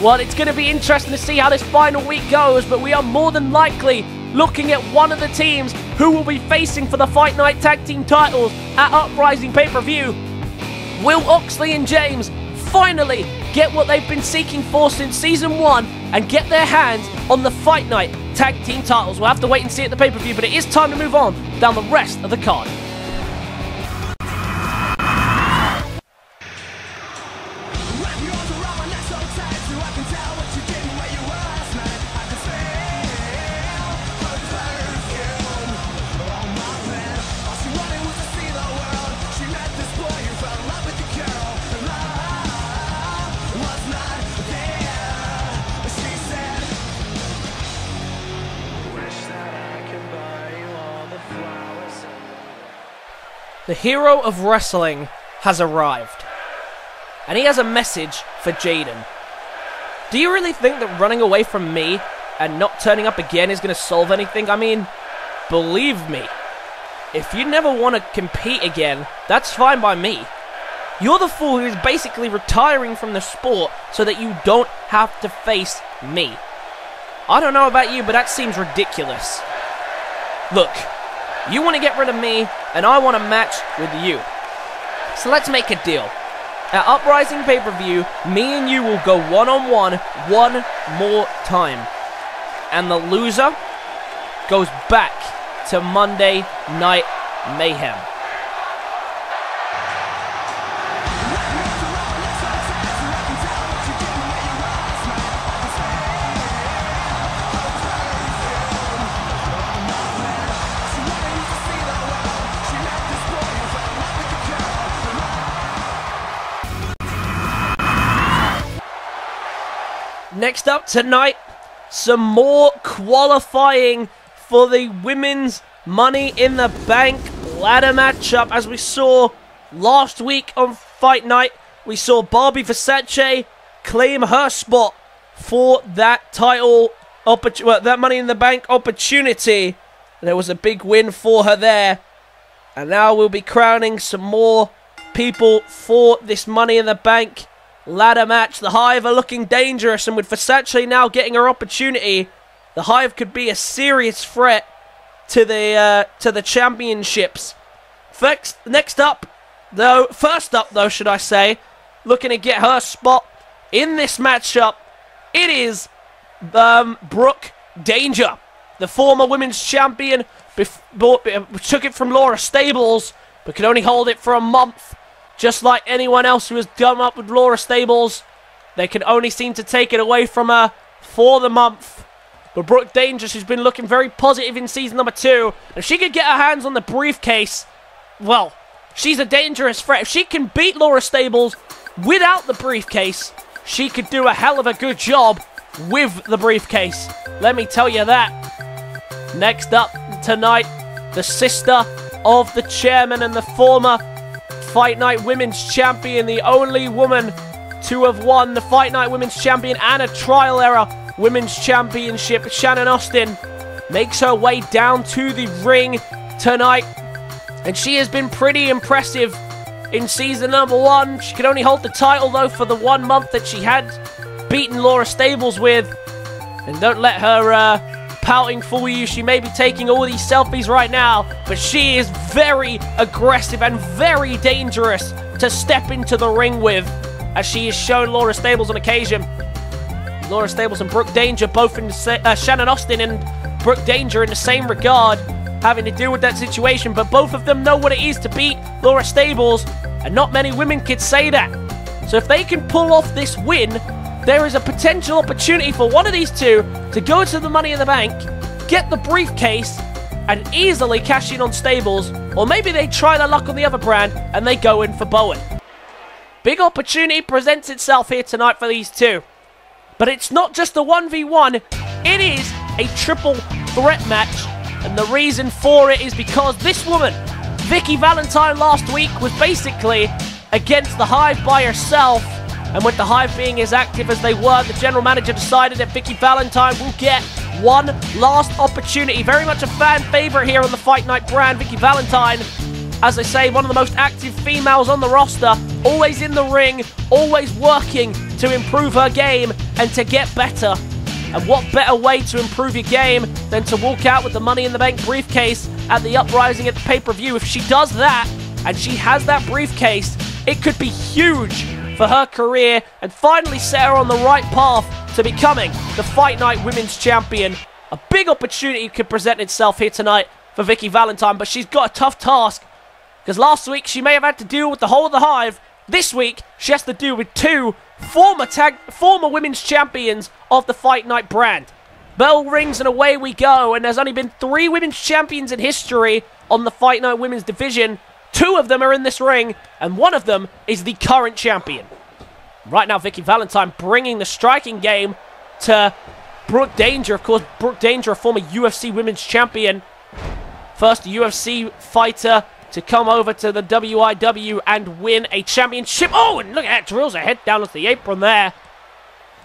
Well, it's going to be interesting to see how this final week goes, but we are more than likely looking at one of the teams who will be facing for the Fight Night Tag Team titles at Uprising pay-per-view. Will Oxley and James finally get what they've been seeking for since Season 1 and get their hands on the Fight Night Tag Team titles? We'll have to wait and see at the pay-per-view, but it is time to move on down the rest of the card. The hero of wrestling has arrived, and he has a message for Jayden. Do you really think that running away from me and not turning up again is going to solve anything? I mean, believe me, if you never want to compete again, that's fine by me. You're the fool who is basically retiring from the sport so that you don't have to face me. I don't know about you, but that seems ridiculous. Look, you want to get rid of me, and I want a match with you. So let's make a deal. At Uprising pay-per-view, me and you will go one-on-one one more time. And the loser goes back to Monday Night Mayhem. Next up tonight, some more qualifying for the Women's Money in the Bank ladder matchup. As we saw last week on Fight Night, we saw Barbie Versace claim her spot for that title, that Money in the Bank opportunity. There was a big win for her there. And now we'll be crowning some more people for this Money in the Bank ladder match. The Hive are looking dangerous, and with Versace now getting her opportunity, the Hive could be a serious threat to the championships. First up, though, should I say, looking to get her spot in this matchup, it is Brooke Danger, the former women's champion. Took it from Laura Stables, but could only hold it for a month. Just like anyone else who has done up with Laura Stables, they can only seem to take it away from her for the month. But Brooke Danger, she's been looking very positive in season number 2. If she could get her hands on the briefcase, well, she's a dangerous threat. If she can beat Laura Stables without the briefcase, she could do a hell of a good job with the briefcase. Let me tell you that. Next up tonight, the sister of the chairman and the former Fight Night Women's Champion, the only woman to have won the Fight Night Women's Champion and a Trial Era Women's Championship. Shannon Austin makes her way down to the ring tonight, and she has been pretty impressive in season number 1. She could only hold the title, though, for the 1 month that she had beaten Laura Stables with. And don't let her pouting fool you. She may be taking all these selfies right now, but she is very aggressive and very dangerous to step into the ring with, as she has shown Laura Stables on occasion. Laura Stables and Brooke Danger, both in the Shannon Austin and Brooke Danger in the same regard, having to deal with that situation, but both of them know what it is to beat Laura Stables, and not many women could say that. So if they can pull off this win, there is a potential opportunity for one of these two to go to the Money in the Bank, get the briefcase, and easily cash in on Stables, or maybe they try their luck on the other brand and they go in for Bowen. Big opportunity presents itself here tonight for these two. But it's not just a 1v1, it is a triple threat match, and the reason for it is because this woman, Vikki Valentine, last week was basically against the Hive by herself. And with the Hive being as active as they were, the general manager decided that Vikki Valentine will get one last opportunity. Very much a fan favorite here on the Fight Night brand. Vikki Valentine, as I say, one of the most active females on the roster. Always in the ring, always working to improve her game and to get better. And what better way to improve your game than to walk out with the Money in the Bank briefcase at the Uprising at the pay-per-view? If she does that, and she has that briefcase, it could be huge for her career and finally set her on the right path to becoming the Fight Night Women's Champion. A big opportunity could present itself here tonight for Vikki Valentine, but she's got a tough task, because last week she may have had to deal with the whole of the Hive. This week, she has to deal with two former women's champions of the Fight Night brand. Bell rings and away we go, and there's only been 3 women's champions in history on the Fight Night women's division. 2 of them are in this ring, and 1 of them is the current champion. Right now, Vikki Valentine bringing the striking game to Brooke Danger. Of course, Brooke Danger, a former UFC women's champion. First UFC fighter to come over to the WIW and win a championship. Oh, and look at that, drills her head down onto the apron there.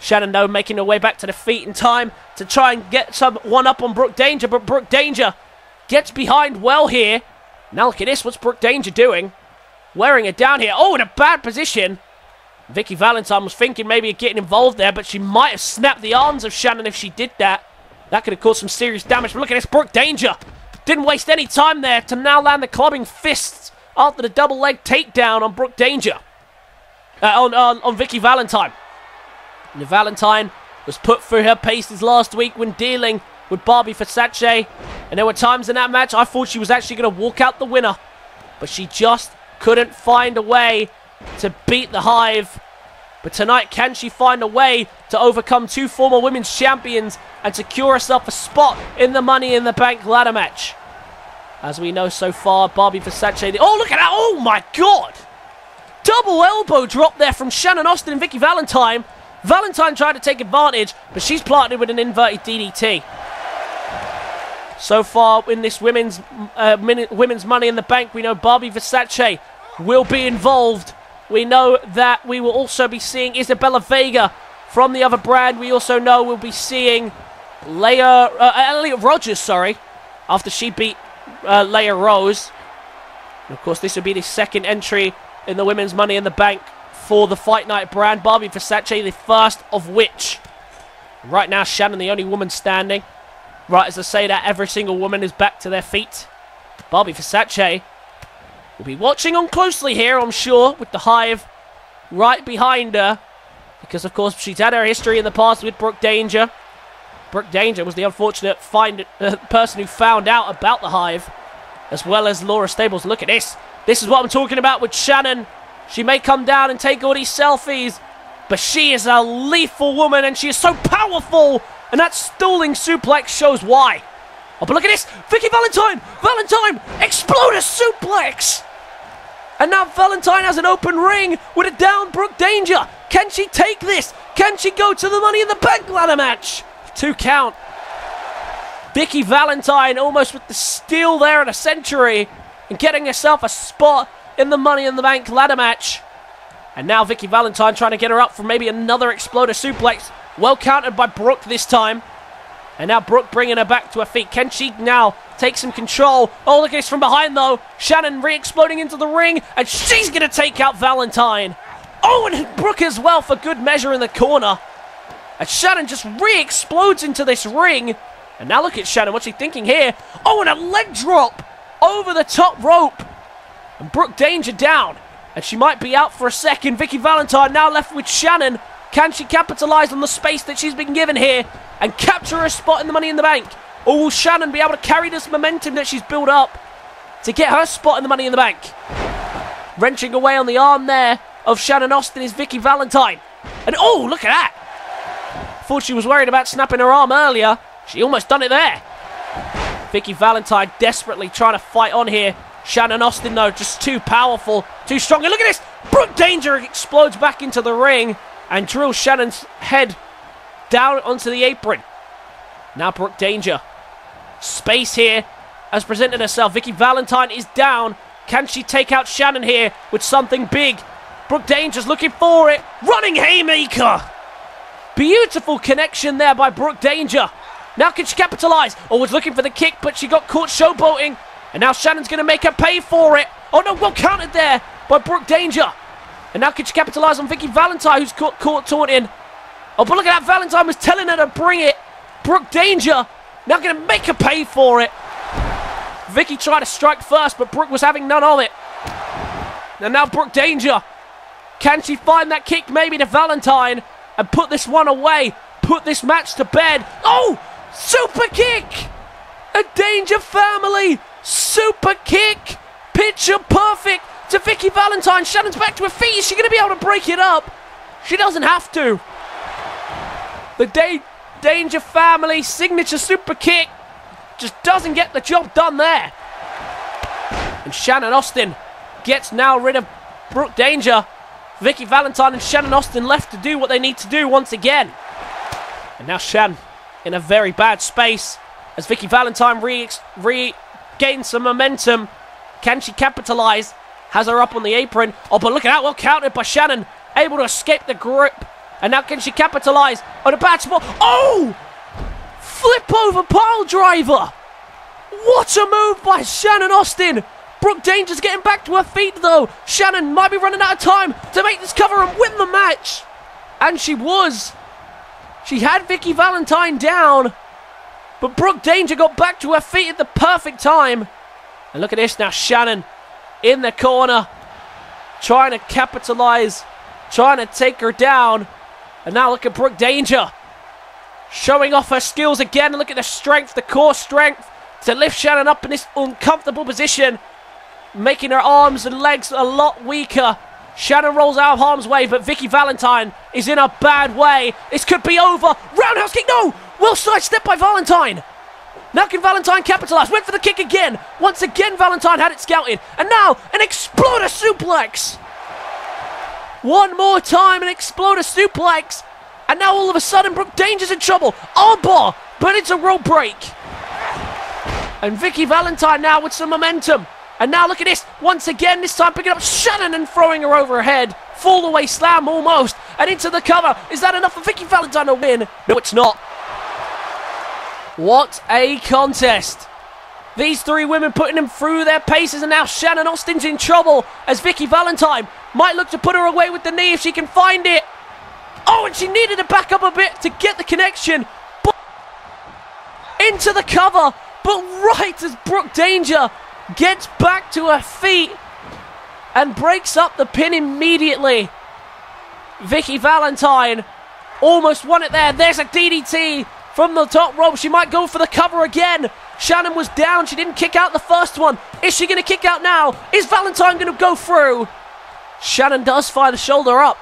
Shannon, though, making her way back to the feet in time to try and get some one-up on Brooke Danger, but Brooke Danger gets behind well here. Now look at this, what's Brooke Danger doing? Wearing her down here. Oh, in a bad position. Vikki Valentine was thinking maybe of getting involved there, but she might have snapped the arms of Shannon if she did that. That could have caused some serious damage, but look at this, Brooke Danger didn't waste any time there to now land the clubbing fists after the double leg takedown on Brooke Danger. On Vikki Valentine. And Valentine was put through her paces last week when dealing with Barbie Versace. And there were times in that match I thought she was actually going to walk out the winner. But she just couldn't find a way to beat the Hive. But tonight, can she find a way to overcome 2 former women's champions and secure herself a spot in the Money in the Bank ladder match? As we know so far, Barbie Versace... Oh, look at that! Oh, my God! Double elbow drop there from Shannon Austin and Vikki Valentine. Valentine tried to take advantage, but she's planted with an inverted DDT. So far in this women's Money in the Bank, we know Barbie Versace will be involved. We know that we will also be seeing Isabella Vega from the other brand. We also know we'll be seeing Elliot Rogers, after she beat Leia Rose. And of course, this will be the second entry in the women's Money in the Bank for the Fight Night brand. Barbie Versace, the first of which. Right now, Shannon, the only woman standing. Right as I say that, every single woman is back to their feet. Barbie Versace will be watching on closely here, I'm sure, with the Hive right behind her. Because, of course, she's had her history in the past with Brooke Danger. Brooke Danger was the unfortunate person who found out about the Hive, as well as Laura Stables. Look at this. This is what I'm talking about with Shannon. She may come down and take all these selfies, but she is a lethal woman, and she is so powerful. And that stalling suplex shows why. Oh, but look at this. Vikki Valentine. Valentine. Exploder suplex. And now Valentine has an open ring with a down Brooke Danger. Can she take this? Can she go to the Money in the Bank ladder match? 2 count. Vikki Valentine almost with the steal there in a century and getting herself a spot in the Money in the Bank ladder match. And now Vikki Valentine trying to get her up for maybe another exploder suplex. Well countered by Brooke this time. And now Brooke bringing her back to her feet. Can she now take some control? Oh, look at this from behind, though. Shannon re-exploding into the ring. And she's going to take out Valentine. Oh, and Brooke as well for good measure in the corner. And Shannon just re-explodes into this ring. And now look at Shannon. What's she thinking here? Oh, and a leg drop over the top rope. And Brooke Danger down. And she might be out for a second. Vikki Valentine now left with Shannon. Can she capitalize on the space that she's been given here and capture a spot in the Money in the Bank? Or will Shannon be able to carry this momentum that she's built up to get her spot in the Money in the Bank? Wrenching away on the arm there of Shannon Austin is Vikki Valentine. And oh, look at that. Thought she was worried about snapping her arm earlier. She almost done it there. Vikki Valentine desperately trying to fight on here. Shannon Austin, though, just too powerful, too strong. And look at this. Brooke Danger explodes back into the ring and drills Shannon's head down onto the apron. Now Brooke Danger. Space here has presented herself. Vikki Valentine is down. Can she take out Shannon here with something big? Brooke Danger's looking for it. Running haymaker. Beautiful connection there by Brooke Danger. Now can she capitalize? Oh, was looking for the kick, but she got caught showboating. And now Shannon's going to make her pay for it. Oh no, well countered there by Brooke Danger. And now can she capitalize on Vikki Valentine, who's caught taunting? Oh, but look at that. Valentine was telling her to bring it. Brooke Danger now going to make her pay for it. Vikki tried to strike first, but Brooke was having none of it. And now Brooke Danger. Can she find that kick maybe to Valentine and put this one away? Put this match to bed. Oh! Super kick! A Danger family super kick. Picture perfect to Vikki Valentine. Shannon's back to her feet. Is she going to be able to break it up? She doesn't have to. The Danger family signature super kick just doesn't get the job done there. And Shannon Austin gets now rid of Brooke Danger. Vikki Valentine and Shannon Austin left to do what they need to do once again. And now Shan in a very bad space as Vikki Valentine regains some momentum. Can she capitalize? Has her up on the apron. Oh, but look at that. Well countered by Shannon. Able to escape the grip. And now can she capitalize on a bad spot? Oh! Flip over pile driver. What a move by Shannon Austin. Brooke Danger's getting back to her feet though. Shannon might be running out of time to make this cover and win the match. And she was. She had Vikki Valentine down. But Brooke Danger got back to her feet at the perfect time. And look at this now. Shannon in the corner. Trying to capitalize. Trying to take her down. And now look at Brooke Danger. Showing off her skills again. Look at the strength, the core strength. To lift Shannon up in this uncomfortable position. Making her arms and legs a lot weaker. Shannon rolls out of harm's way, but Vikki Valentine is in a bad way. This could be over. Roundhouse kick, no! Well sidestepped by Valentine. Now can Valentine capitalize? Went for the kick again. Once again, Valentine had it scouted. And now, an exploder suplex. One more time, an exploder suplex. And now all of a sudden, Brooke Danger's in trouble. Armbar, but it's a rope break. And Vikki Valentine now with some momentum. And now look at this. Once again, this time picking up Shannon and throwing her over her head. Fall away slam almost. And into the cover. Is that enough for Vikki Valentine to win? No, it's not. What a contest. These three women putting them through their paces. And now Shannon Austin's in trouble as Vikki Valentine might look to put her away with the knee if she can find it. Oh, and she needed to back up a bit to get the connection. But into the cover. But right as Brooke Danger gets back to her feet and breaks up the pin immediately. Vikki Valentine almost won it there. There's a DDT from the top rope. She might go for the cover again. Shannon was down. She didn't kick out the first one. Is she going to kick out now? Is Valentine going to go through? Shannon does fire the shoulder up.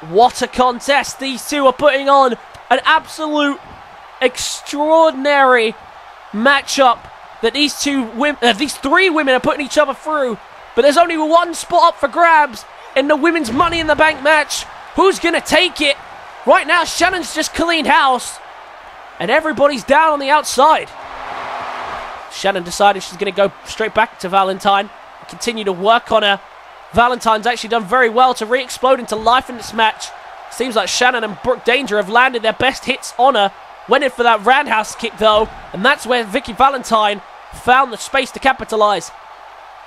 What a contest. These two are putting on an absolute extraordinary matchup that these three women are putting each other through. But there's only one spot up for grabs in the women's Money in the Bank match. Who's going to take it? Right now, Shannon's just cleaned house. And everybody's down on the outside. Shannon decided she's going to go straight back to Valentine. Continue to work on her. Valentine's actually done very well to re-explode into life in this match. Seems like Shannon and Brooke Danger have landed their best hits on her. Went in for that roundhouse kick though, and that's where Vikki Valentine found the space to capitalize.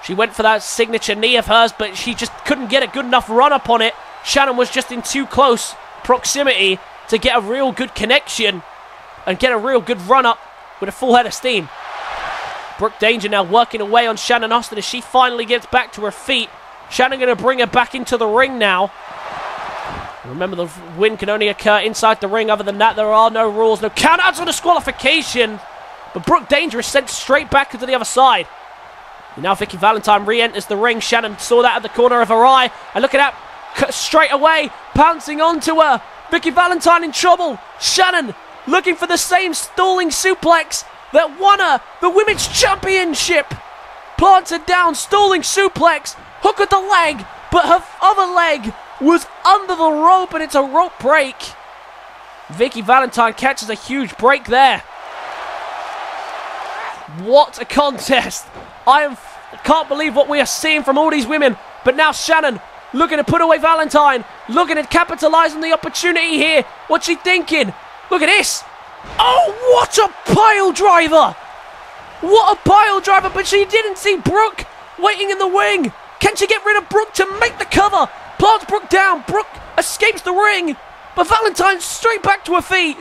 She went for that signature knee of hers, but she just couldn't get a good enough run up on it. Shannon was just in too close proximity to get a real good connection and get a real good run up with a full head of steam. Brooke Danger now working away on Shannon Austin as she finally gets back to her feet. Shannon going to bring her back into the ring now. Remember, the win can only occur inside the ring. Other than that, there are no rules, no countouts or disqualification. But Brooke Danger is sent straight back into the other side. And now Vikki Valentine re-enters the ring. Shannon saw that at the corner of her eye. And look at that, straight away, pouncing onto her. Vikki Valentine in trouble. Shannon looking for the same stalling suplex that won her the Women's Championship. Planted down, stalling suplex. Hook with the leg, but her other leg was under the rope, and it's a rope break. Vikki Valentine catches a huge break there. What a contest. I can't believe what we are seeing from all these women. But now Shannon looking to put away Valentine. Looking to capitalize on the opportunity here. What's she thinking? Look at this. Oh, what a pile driver. What a pile driver. But she didn't see Brooke waiting in the wing. Can she get rid of Brooke to make the cover? Plants Brooke down. Brooke escapes the ring. but Valentine straight back to her feet.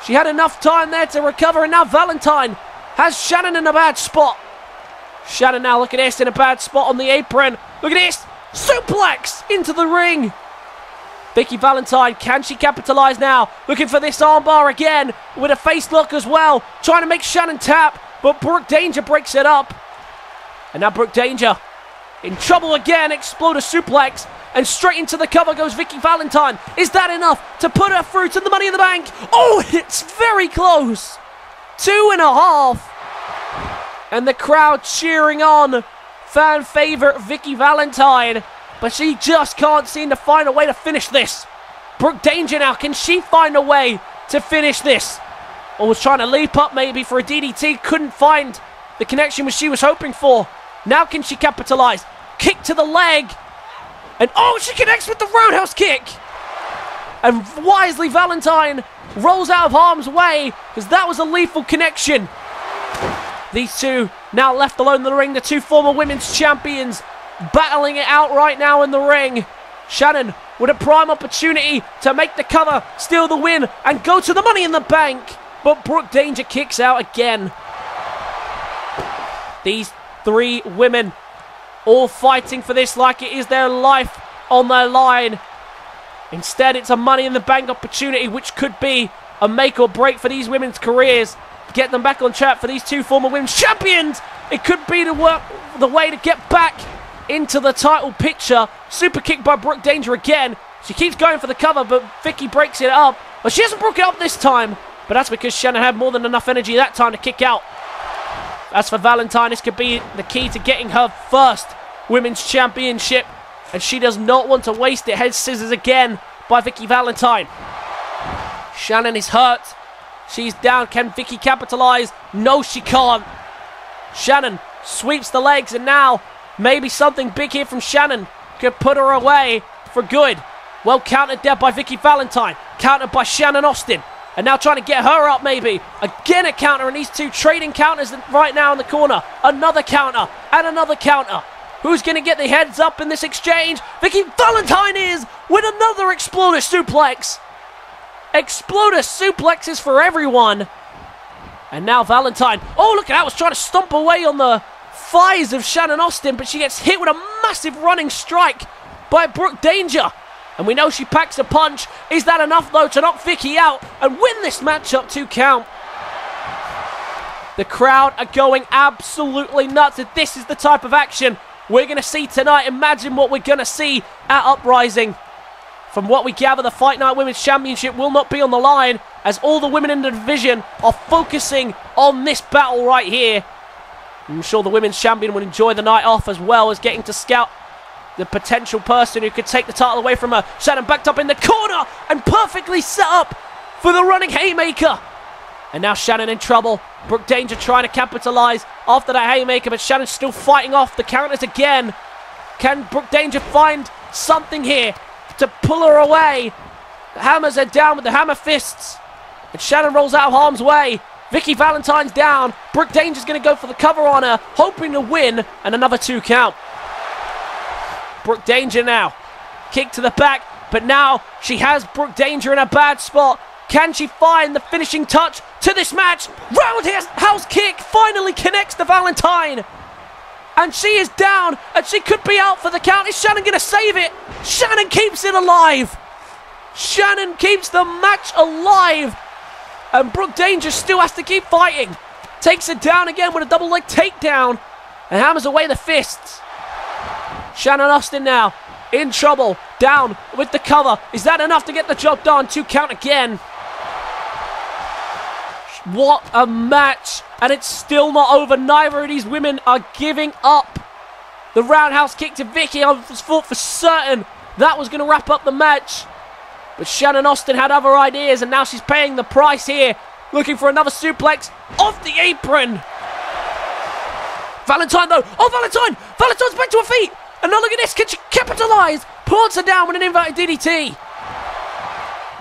She had enough time there to recover, and now Valentine has Shannon in a bad spot. Shannon now, look at this, in a bad spot on the apron. Look at this, suplex into the ring. Vikki Valentine, can she capitalize now? Looking for this armbar again with a face lock as well. Trying to make Shannon tap, but Brooke Danger breaks it up. And now Brooke Danger in trouble again. Exploder suplex, and straight into the cover goes Vikki Valentine. Is that enough to put her through to the Money in the Bank? Oh, it's very close. 2.5. And the crowd cheering on fan favorite Vikki Valentine. But she just can't seem to find a way to finish this. Brooke Danger now, can she find a way to finish this? Or was trying to leap up maybe for a DDT, couldn't find the connection which she was hoping for. Now can she capitalize? Kick to the leg. And oh, she connects with the roundhouse kick. And wisely Valentine rolls out of harm's way, because that was a lethal connection. These two now left alone in the ring, the two former women's champions, battling it out right now in the ring. Shannon with a prime opportunity to make the cover, steal the win, and go to the Money in the Bank. But Brooke Danger kicks out again. These three women all fighting for this like it is their life on their line. Instead, it's a Money in the Bank opportunity, which could be a make or break for these women's careers. Get them back on track for these two former women's champions. It could be the way to get back into the title picture. Super kick by Brooke Danger again. She keeps going for the cover, but Vikki breaks it up. Well, she hasn't broken it up this time, but that's because Shannon had more than enough energy that time to kick out. As for Valentine, this could be the key to getting her first women's championship, and she does not want to waste it. Head scissors again by Vikki Valentine. Shannon is hurt. She's down. Can Vikki capitalize? No, she can't. Shannon sweeps the legs, and now maybe something big here from Shannon could put her away for good. Well countered there by Vikki Valentine. Countered by Shannon Austin. And now trying to get her up maybe. Again a counter, and these two trading counters right now in the corner. Another counter and another counter. Who's going to get the heads up in this exchange? Vikki Valentine is with another Exploder suplex. Exploder suplexes for everyone. And now Valentine. Oh, look at that. Was trying to stomp away on the thighs of Shannon Austin, but she gets hit with a massive running strike by Brooke Danger. And we know she packs a punch. Is that enough, though, to knock Vikki out and win this matchup 2 count? The crowd are going absolutely nuts. If this is the type of action we're going to see tonight, imagine what we're going to see at Uprising. From what we gather, the Fight Night Women's Championship will not be on the line, as all the women in the division are focusing on this battle right here. I'm sure the women's champion would enjoy the night off, as well as getting to scout the potential person who could take the title away from her. Shannon backed up in the corner and perfectly set up for the running haymaker. And now Shannon in trouble. Brooke Danger trying to capitalize after that haymaker, but Shannon's still fighting off the counters again. Can Brooke Danger find something here to pull her away? The hammers are down with the hammer fists, and Shannon rolls out of harm's way. Vikki Valentine's down. Brooke Danger's going to go for the cover on her, hoping to win, and another 2 count. Brooke Danger now. Kick to the back, but now she has Brooke Danger in a bad spot. Can she find the finishing touch to this match? Roundhouse kick finally connects to Valentine. And she is down, and she could be out for the count. Is Shannon going to save it? Shannon keeps it alive. Shannon keeps the match alive. And Brooke Danger still has to keep fighting. Takes it down again with a double leg takedown. And hammers away the fists. Shannon Austin now in trouble. Down with the cover. Is that enough to get the job done? 2 count again. What a match. And it's still not over. Neither of these women are giving up. The roundhouse kick to Vikki. I thought for certain that was going to wrap up the match. But Shannon Austin had other ideas, and now she's paying the price here. Looking for another suplex off the apron. Valentine, though. Oh, Valentine! Valentine's back to her feet. And now look at this. Can she capitalize? Plants her down with an inverted DDT.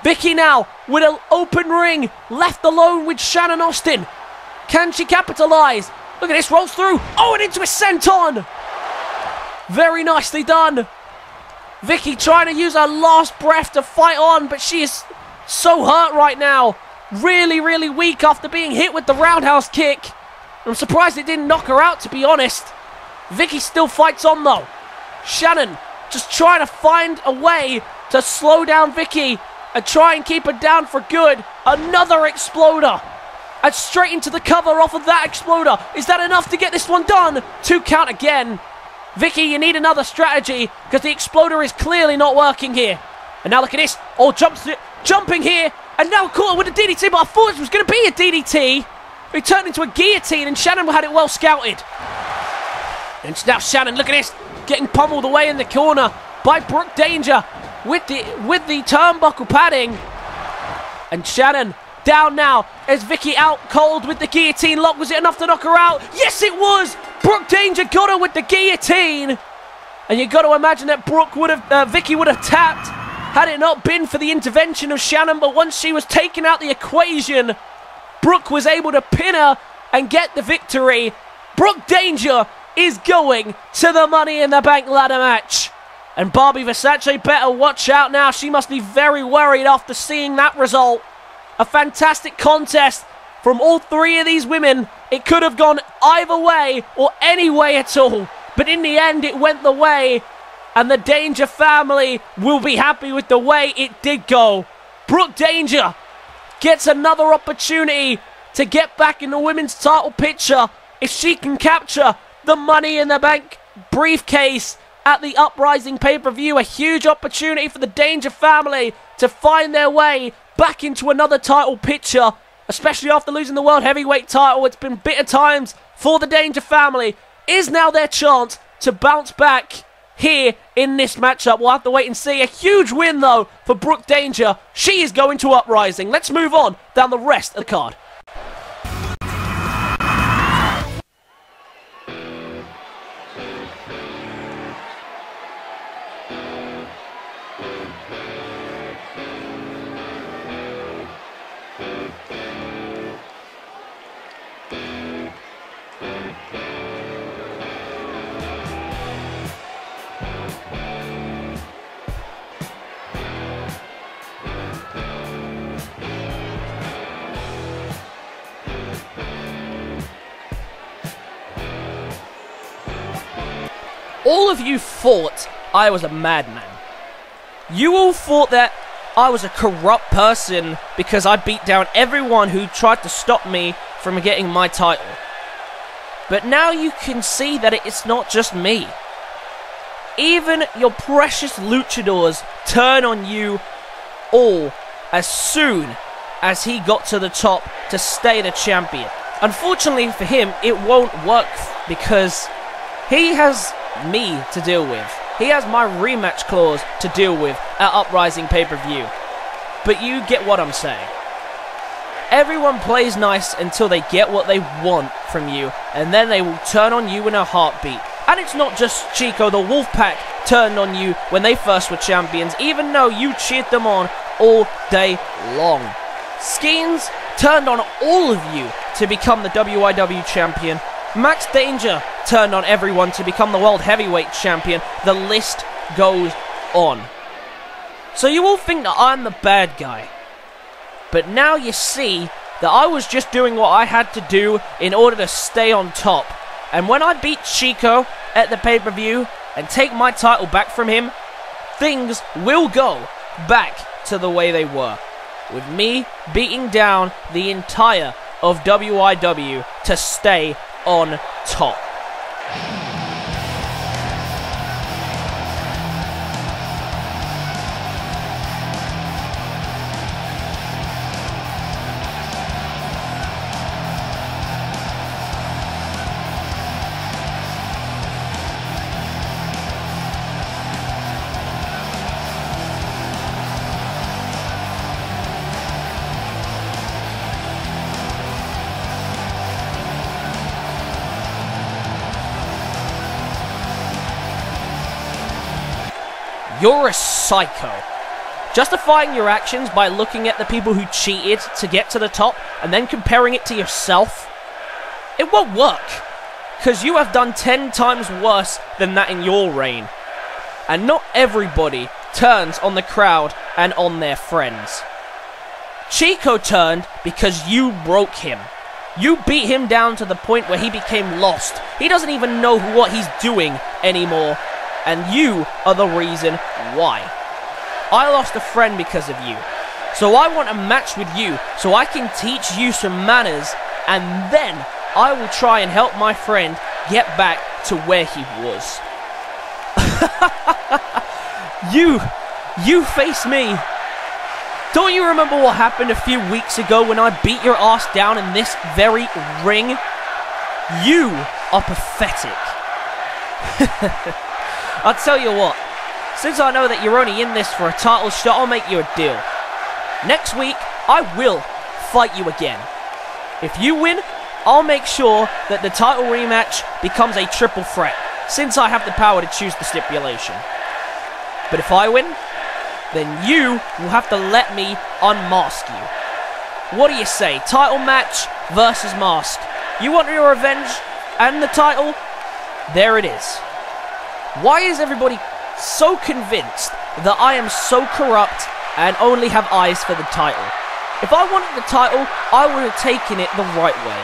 Vikki now with an open ring. Left alone with Shannon Austin. Can she capitalize? Look at this. Rolls through. Oh, and into a senton. Very nicely done. Vikki trying to use her last breath to fight on, but she is so hurt right now. Really, really weak after being hit with the roundhouse kick. I'm surprised it didn't knock her out, to be honest. Vikki still fights on, though. Shannon just trying to find a way to slow down Vikki and try and keep her down for good. Another exploder. And straight into the cover off of that exploder. Is that enough to get this one done? 2 count again. Vikki, you need another strategy because the exploder is clearly not working here. And now look at this. Oh, jumping here. And now caught her with a DDT, but I thought it was going to be a DDT. It turned into a guillotine, and Shannon had it well scouted. And now Shannon, look at this. Getting pummeled away in the corner by Brooke Danger with the turnbuckle padding. And Shannon down now as Vikki out cold with the guillotine lock. Was it enough to knock her out? Yes, it was. Brooke Danger got her with the guillotine. And you got to imagine that Vikki would have tapped had it not been for the intervention of Shannon. But once she was taken out the equation, Brooke was able to pin her and get the victory. Brooke Danger is going to the Money in the Bank ladder match. And Barbie Versace better watch out now. She must be very worried after seeing that result. A fantastic contest from all 3 of these women. It could have gone either way or any way at all. But in the end, it went the way. And the Danger family will be happy with the way it did go. Brooke Danger gets another opportunity to get back in the women's title picture if she can capture the Money in the Bank briefcase at the Uprising pay-per-view. A huge opportunity for the Danger family to find their way back into another title picture, especially after losing the World Heavyweight title. It's been bitter times for the Danger family. Is now their chance to bounce back here in this matchup. We'll have to wait and see. A huge win, though, for Brooke Danger. She is going to Uprising. Let's move on down the rest of the card. All of you thought I was a madman. You all thought that I was a corrupt person because I beat down everyone who tried to stop me from getting my title. But now you can see that it's not just me. Even your precious luchadors turn on you all as soon as he got to the top to stay the champion. Unfortunately for him, it won't work because he has me to deal with. He has my rematch clause to deal with at Uprising pay-per-view. But you get what I'm saying. Everyone plays nice until they get what they want from you, and then they will turn on you in a heartbeat. And it's not just Chico, the Wolfpac turned on you when they first were champions, even though you cheered them on all day long. Skeens turned on all of you to become the WIW champion. Max Danger turned on everyone to become the World Heavyweight Champion. The list goes on. So you all think that I'm the bad guy. But now you see that I was just doing what I had to do in order to stay on top. And when I beat Chico at the pay-per-view and take my title back from him, things will go back to the way they were. With me beating down the entire of WIW to stay on top. You're a psycho. Justifying your actions by looking at the people who cheated to get to the top and then comparing it to yourself, it won't work. Because you have done 10 times worse than that in your reign. And not everybody turns on the crowd and on their friends. Chico turned because you broke him. You beat him down to the point where he became lost. He doesn't even know what he's doing anymore. And you are the reason why. I lost a friend because of you. So I want a match with you so I can teach you some manners, and then I will try and help my friend get back to where he was. You face me. Don't you remember what happened a few weeks ago when I beat your ass down in this very ring? You are pathetic. I'll tell you what, since I know that you're only in this for a title shot, I'll make you a deal. Next week, I will fight you again. If you win, I'll make sure that the title rematch becomes a triple threat, since I have the power to choose the stipulation. But if I win, then you will have to let me unmask you. What do you say? Title match versus mask. You want your revenge and the title? There it is. Why is everybody so convinced that I am so corrupt and only have eyes for the title? If I wanted the title, I would have taken it the right way.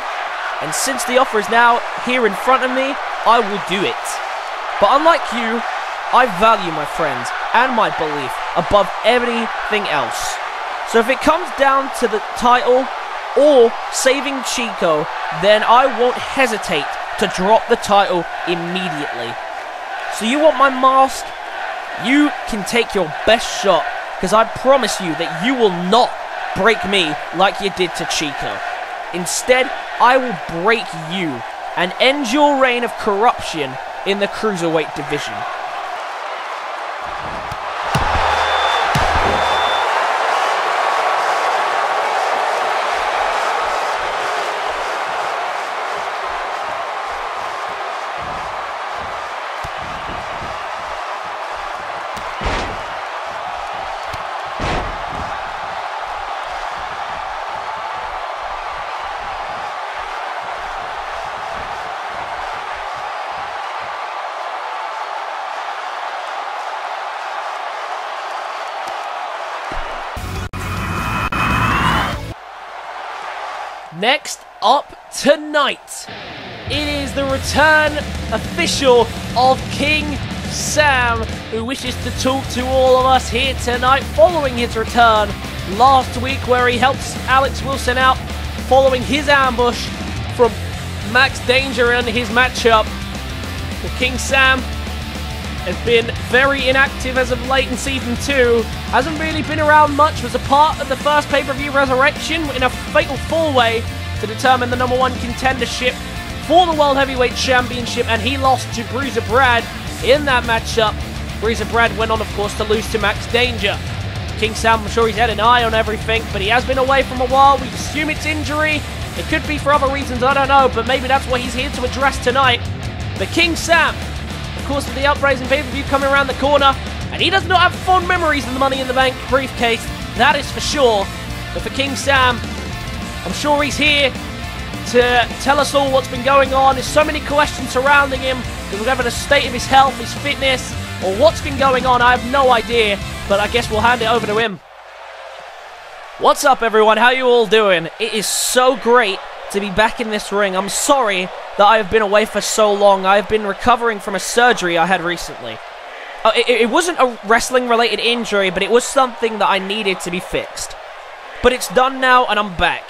And since the offer is now here in front of me, I will do it. But unlike you, I value my friends and my belief above anything else. So if it comes down to the title or saving Chico, then I won't hesitate to drop the title immediately. So you want my mask? You can take your best shot, because I promise you that you will not break me like you did to Chico. Instead, I will break you and end your reign of corruption in the Cruiserweight division. Next up tonight, it is the return official of King Sam, who wishes to talk to all of us here tonight following his return last week, where he helps Alex Wilson out following his ambush from Max Danger in his matchup. Well, King Sam has been very inactive as of late in Season 2. Hasn't really been around much, was a part of the first pay-per-view Resurrection in a fatal 4-way to determine the #1 contendership for the World Heavyweight Championship, and he lost to Bruiser Brad in that matchup. Bruiser Brad went on, of course, to lose to Max Danger. King Sam, I'm sure he's had an eye on everything, but he has been away from a while. We assume it's injury. It could be for other reasons, I don't know, but maybe that's what he's here to address tonight. But King Sam, of course, with the Uprising pay-per-view coming around the corner, and he does not have fond memories of the Money in the Bank briefcase, that is for sure. But for King Sam, I'm sure he's here to tell us all what's been going on. There's so many questions surrounding him, whether the state of his health, his fitness, or what's been going on. I have no idea, but I guess we'll hand it over to him. What's up, everyone? How you all doing? It is so great to be back in this ring. I'm sorry that I have been away for so long. I have been recovering from a surgery I had recently. It wasn't a wrestling-related injury, but it was something that I needed to be fixed. But it's done now, and I'm back.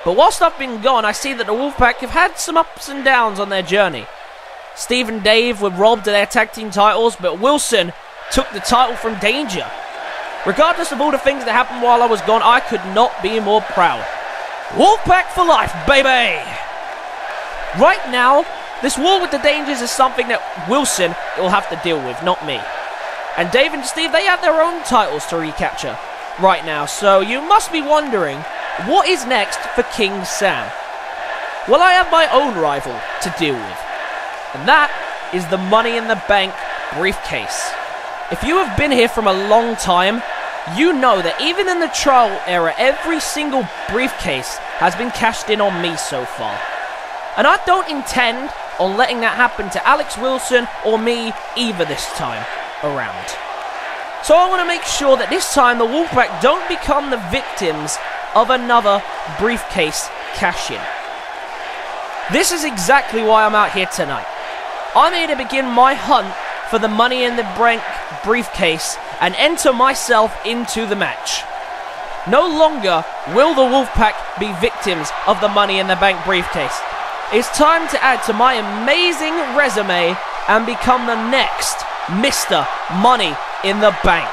But whilst I've been gone, I see that the Wolfpac have had some ups and downs on their journey. Steve and Dave were robbed of their tag team titles, but Wilson took the title from Danger. Regardless of all the things that happened while I was gone, I could not be more proud. Wolfpac for life, baby! Right now, this war with the Dangers is something that Wilson will have to deal with, not me. And Dave and Steve, they have their own titles to recapture right now, so you must be wondering, what is next for King Sam? Well, I have my own rival to deal with, and that is the Money in the Bank briefcase. If you have been here from a long time, you know that even in the trial era, every single briefcase has been cashed in on me so far. And I don't intend on letting that happen to Alex Wilson or me either this time. around. So I want to make sure that this time the Wolfpac don't become the victims of another briefcase cash-in. This is exactly why I'm out here tonight. I'm here to begin my hunt for the Money in the Bank briefcase and enter myself into the match. No longer will the Wolfpac be victims of the Money in the Bank briefcase. It's time to add to my amazing resume and become the next Mr. Money in the Bank.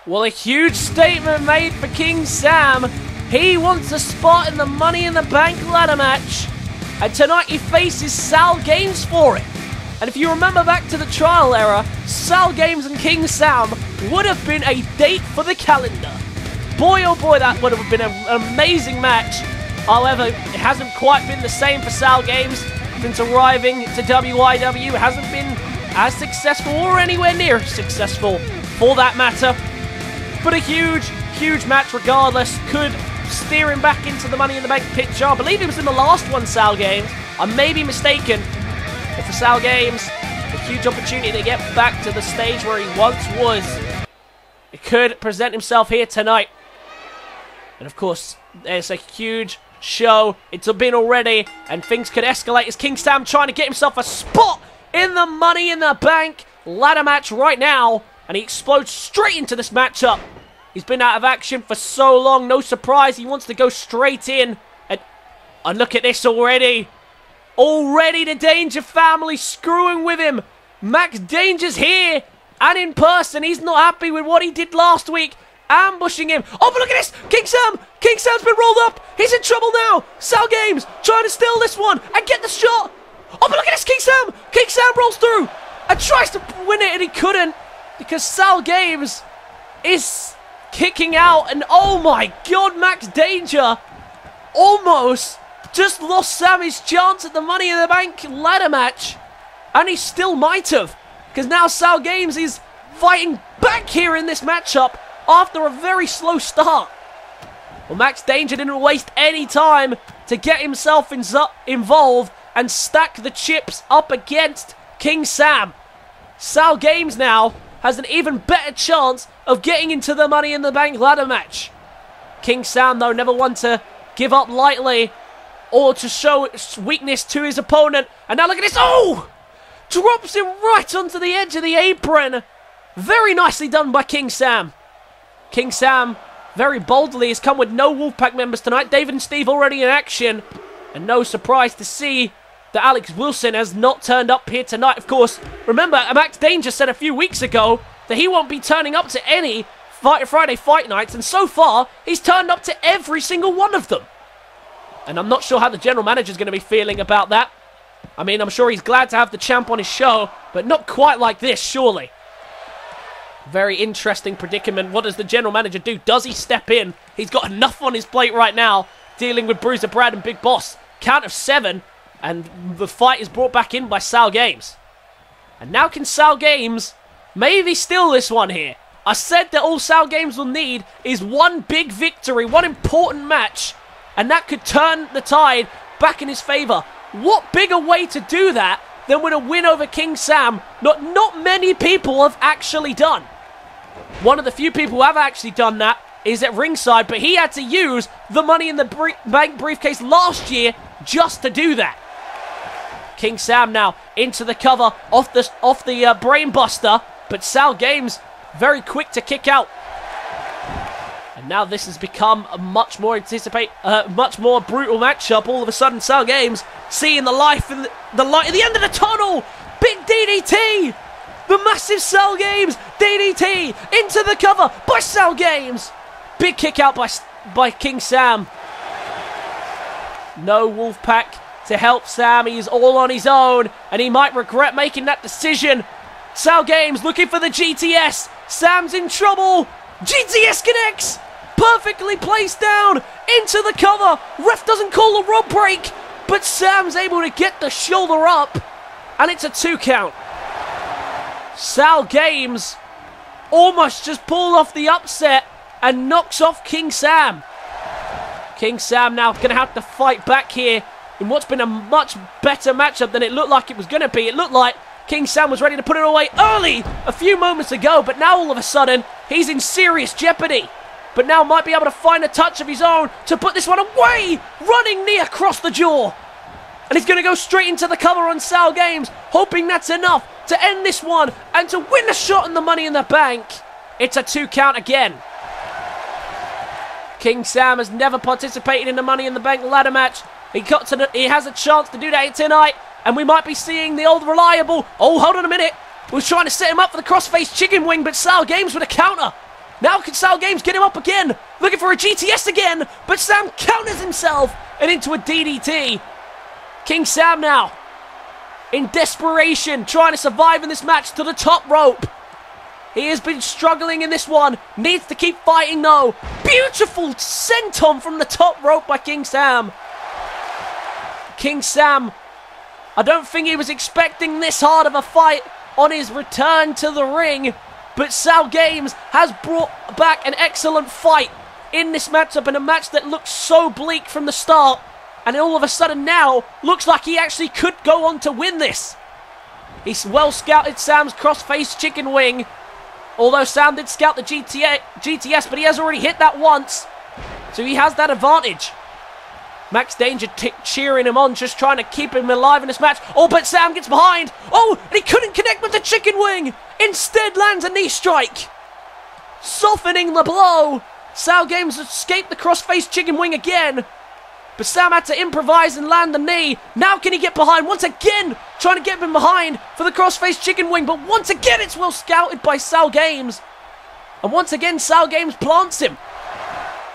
Well, a huge statement made for King Sam. He wants a spot in the Money in the Bank ladder match. And tonight he faces SaLgames for it. And if you remember back to the trial era, SaLgames and King Sam would have been a date for the calendar. Boy oh boy, that would have been an amazing match. However, it hasn't quite been the same for SaLgames. Since arriving to WIW, it hasn't been as successful or anywhere near successful for that matter. But a huge match regardless. Could steer him back into the Money in the Bank picture. I believe he was in the last one, SaLgames. I may be mistaken. But for SaLgames, a huge opportunity to get back to the stage where he once was. He could present himself here tonight. And of course, there's a huge show. It's been already, and things could escalate as King Sam trying to get himself a spot in the Money in the Bank ladder match right now. And he explodes straight into this matchup. He's been out of action for so long, no surprise. He wants to go straight in. And look at this already. Already the Danger family screwing with him. Max Danger's here and in person. He's not happy with what he did last week. Ambushing him. Oh, but look at this. King Sam. King Sam's been rolled up. He's in trouble now. SaLgames trying to steal this one and get the shot. Oh, but look at this. King Sam. King Sam rolls through and tries to win it and he couldn't because SaLgames is kicking out. And oh my God, Max Danger almost just lost Sam his chance at the Money in the Bank ladder match. And he still might have. Because now SaLgames is fighting back here in this matchup after a very slow start. Well, Max Danger didn't waste any time to get himself involved and stack the chips up against King Sam. SaLgames now has an even better chance of getting into the Money in the Bank ladder match. King Sam, though, never one to give up lightly or to show weakness to his opponent. And now look at this. Oh! Drops him right onto the edge of the apron. Very nicely done by King Sam. King Sam, very boldly, has come with no Wolfpac members tonight. David and Steve already in action. And no surprise to see that Alex Wilson has not turned up here tonight. Of course, remember, Max Danger said a few weeks ago that he won't be turning up to any Friday Fight Nights. And so far, he's turned up to every single one of them. And I'm not sure how the general manager is going to be feeling about that. I mean, I'm sure he's glad to have the champ on his show, but not quite like this, surely. Very interesting predicament. What does the general manager do? Does he step in? He's got enough on his plate right now, dealing with Bruiser Brad and Big Boss. Count of 7, and the fight is brought back in by SaLgames. And now can SaLgames maybe steal this one here? I said that all SaLgames will need is one big victory, one important match, and that could turn the tide back in his favour. What bigger way to do that than with a win over King Sam? Not many people have actually done. One of the few people who have actually done that is at ringside, but he had to use the Money in the Bank briefcase last year just to do that. King Sam now into the cover off the Brainbuster, but SaLgames very quick to kick out. And now this has become a much more much more brutal matchup. All of a sudden, SaLgames seeing the light at the end of the tunnel. Big DDT, the massive SaLgames DDT into the cover by SaLgames. Big kick out by King Sam. No Wolfpac to help Sam. He's all on his own, and he might regret making that decision. SaLgames looking for the GTS. Sam's in trouble. GTS connects. Perfectly placed down into the cover. Ref doesn't call a rope break, but Sam's able to get the shoulder up, and it's a 2 count. SaLgames almost just pulled off the upset and knocks off King Sam. King Sam now going to have to fight back here in what's been a much better matchup than it looked like it was going to be. It looked like King Sam was ready to put it away early a few moments ago, but now all of a sudden, he's in serious jeopardy. But now might be able to find a touch of his own to put this one away, running knee across the jaw. And he's going to go straight into the cover on SaLgames, hoping that's enough to end this one and to win a shot in the Money in the Bank. It's a 2 count again. King Sam has never participated in the Money in the Bank ladder match. He has a chance to do that tonight, and we might be seeing the old reliable. Oh, hold on a minute. We was trying to set him up for the crossface chicken wing, but SaLgames with a counter. Now can SaLgames get him up again? Looking for a GTS again, but Sam counters himself and into a DDT. King Sam now, in desperation, trying to survive in this match to the top rope. He has been struggling in this one. Needs to keep fighting though. Beautiful senton from the top rope by King Sam. King Sam, I don't think he was expecting this hard of a fight on his return to the ring. But SaLgames has brought back an excellent fight in this matchup, in a match that looked so bleak from the start. And all of a sudden now, looks like he actually could go on to win this. He's well scouted Sam's crossface chicken wing. Although Sam did scout the GTS, but he has already hit that once. So he has that advantage. Max Danger cheering him on, just trying to keep him alive in this match. Oh, but Sam gets behind. Oh, and he couldn't connect with the chicken wing. Instead lands a knee strike, softening the blow. SaLgames escaped the crossface chicken wing again. But Sam had to improvise and land the knee. Now can he get behind? Once again, trying to get him behind for the crossface chicken wing. But once again, it's well scouted by SaLgames. And once again, SaLgames plants him.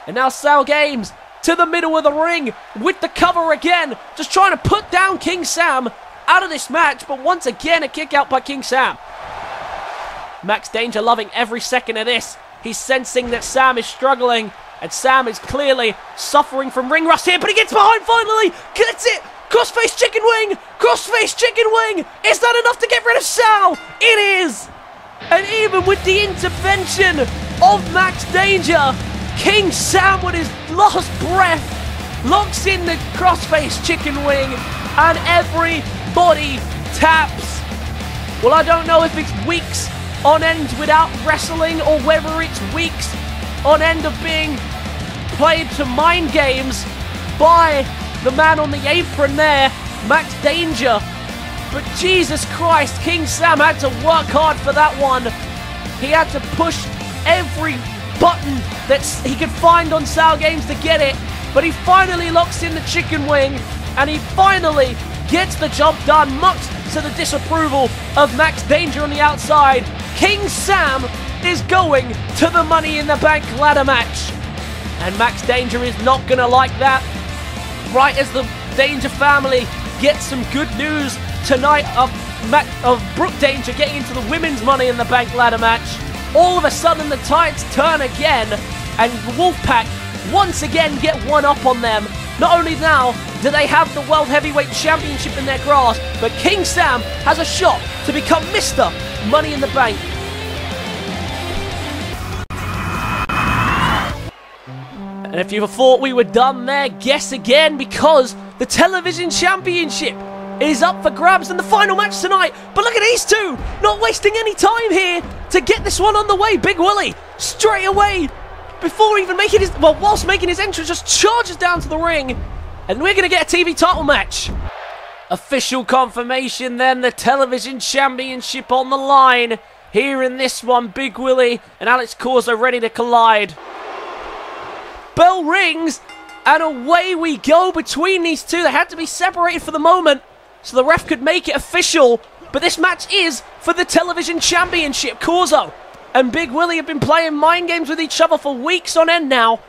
And now SaLgames to the middle of the ring with the cover again. Just trying to put down King Sam out of this match. But once again, a kick out by King Sam. Max Danger loving every second of this. He's sensing that Sam is struggling. And Sam is clearly suffering from ring rust here, but he gets behind finally! Gets it! Crossface chicken wing! Crossface chicken wing! Is that enough to get rid of Sal? It is! And even with the intervention of Max Danger, King Sam with his last breath locks in the crossface chicken wing, and everybody taps. Well, I don't know if it's weeks on end without wrestling or whether it's weeks on end of being played to mind games by the man on the apron there, Max Danger. But Jesus Christ, King Sam had to work hard for that one. He had to push every button that he could find on SaLgames to get it. But he finally locks in the chicken wing, and he finally gets the job done, much to the disapproval of Max Danger on the outside. King Sam is going to the Money in the Bank ladder match. And Max Danger is not going to like that. Right as the Danger family gets some good news tonight of Brooke Danger getting into the women's Money in the Bank ladder match, all of a sudden the tides turn again, and Wolfpac once again get one up on them. Not only now do they have the World Heavyweight Championship in their grasp, but King Sam has a shot to become Mr. Money in the Bank. And if you thought we were done there, guess again, because the Television Championship is up for grabs in the final match tonight. But look at these two, not wasting any time here to get this one on the way. Big Willie, straight away, before even making his, well, whilst making his entrance, just charges down to the ring. And we're going to get a TV title match. Official confirmation then, the Television Championship on the line. Here in this one, Big Willie and Alex Corzo ready to collide. Bell rings, and away we go between these two. They had to be separated for the moment, so the ref could make it official. But this match is for the Television Championship. Corzo and Big Willie have been playing mind games with each other for weeks on end now.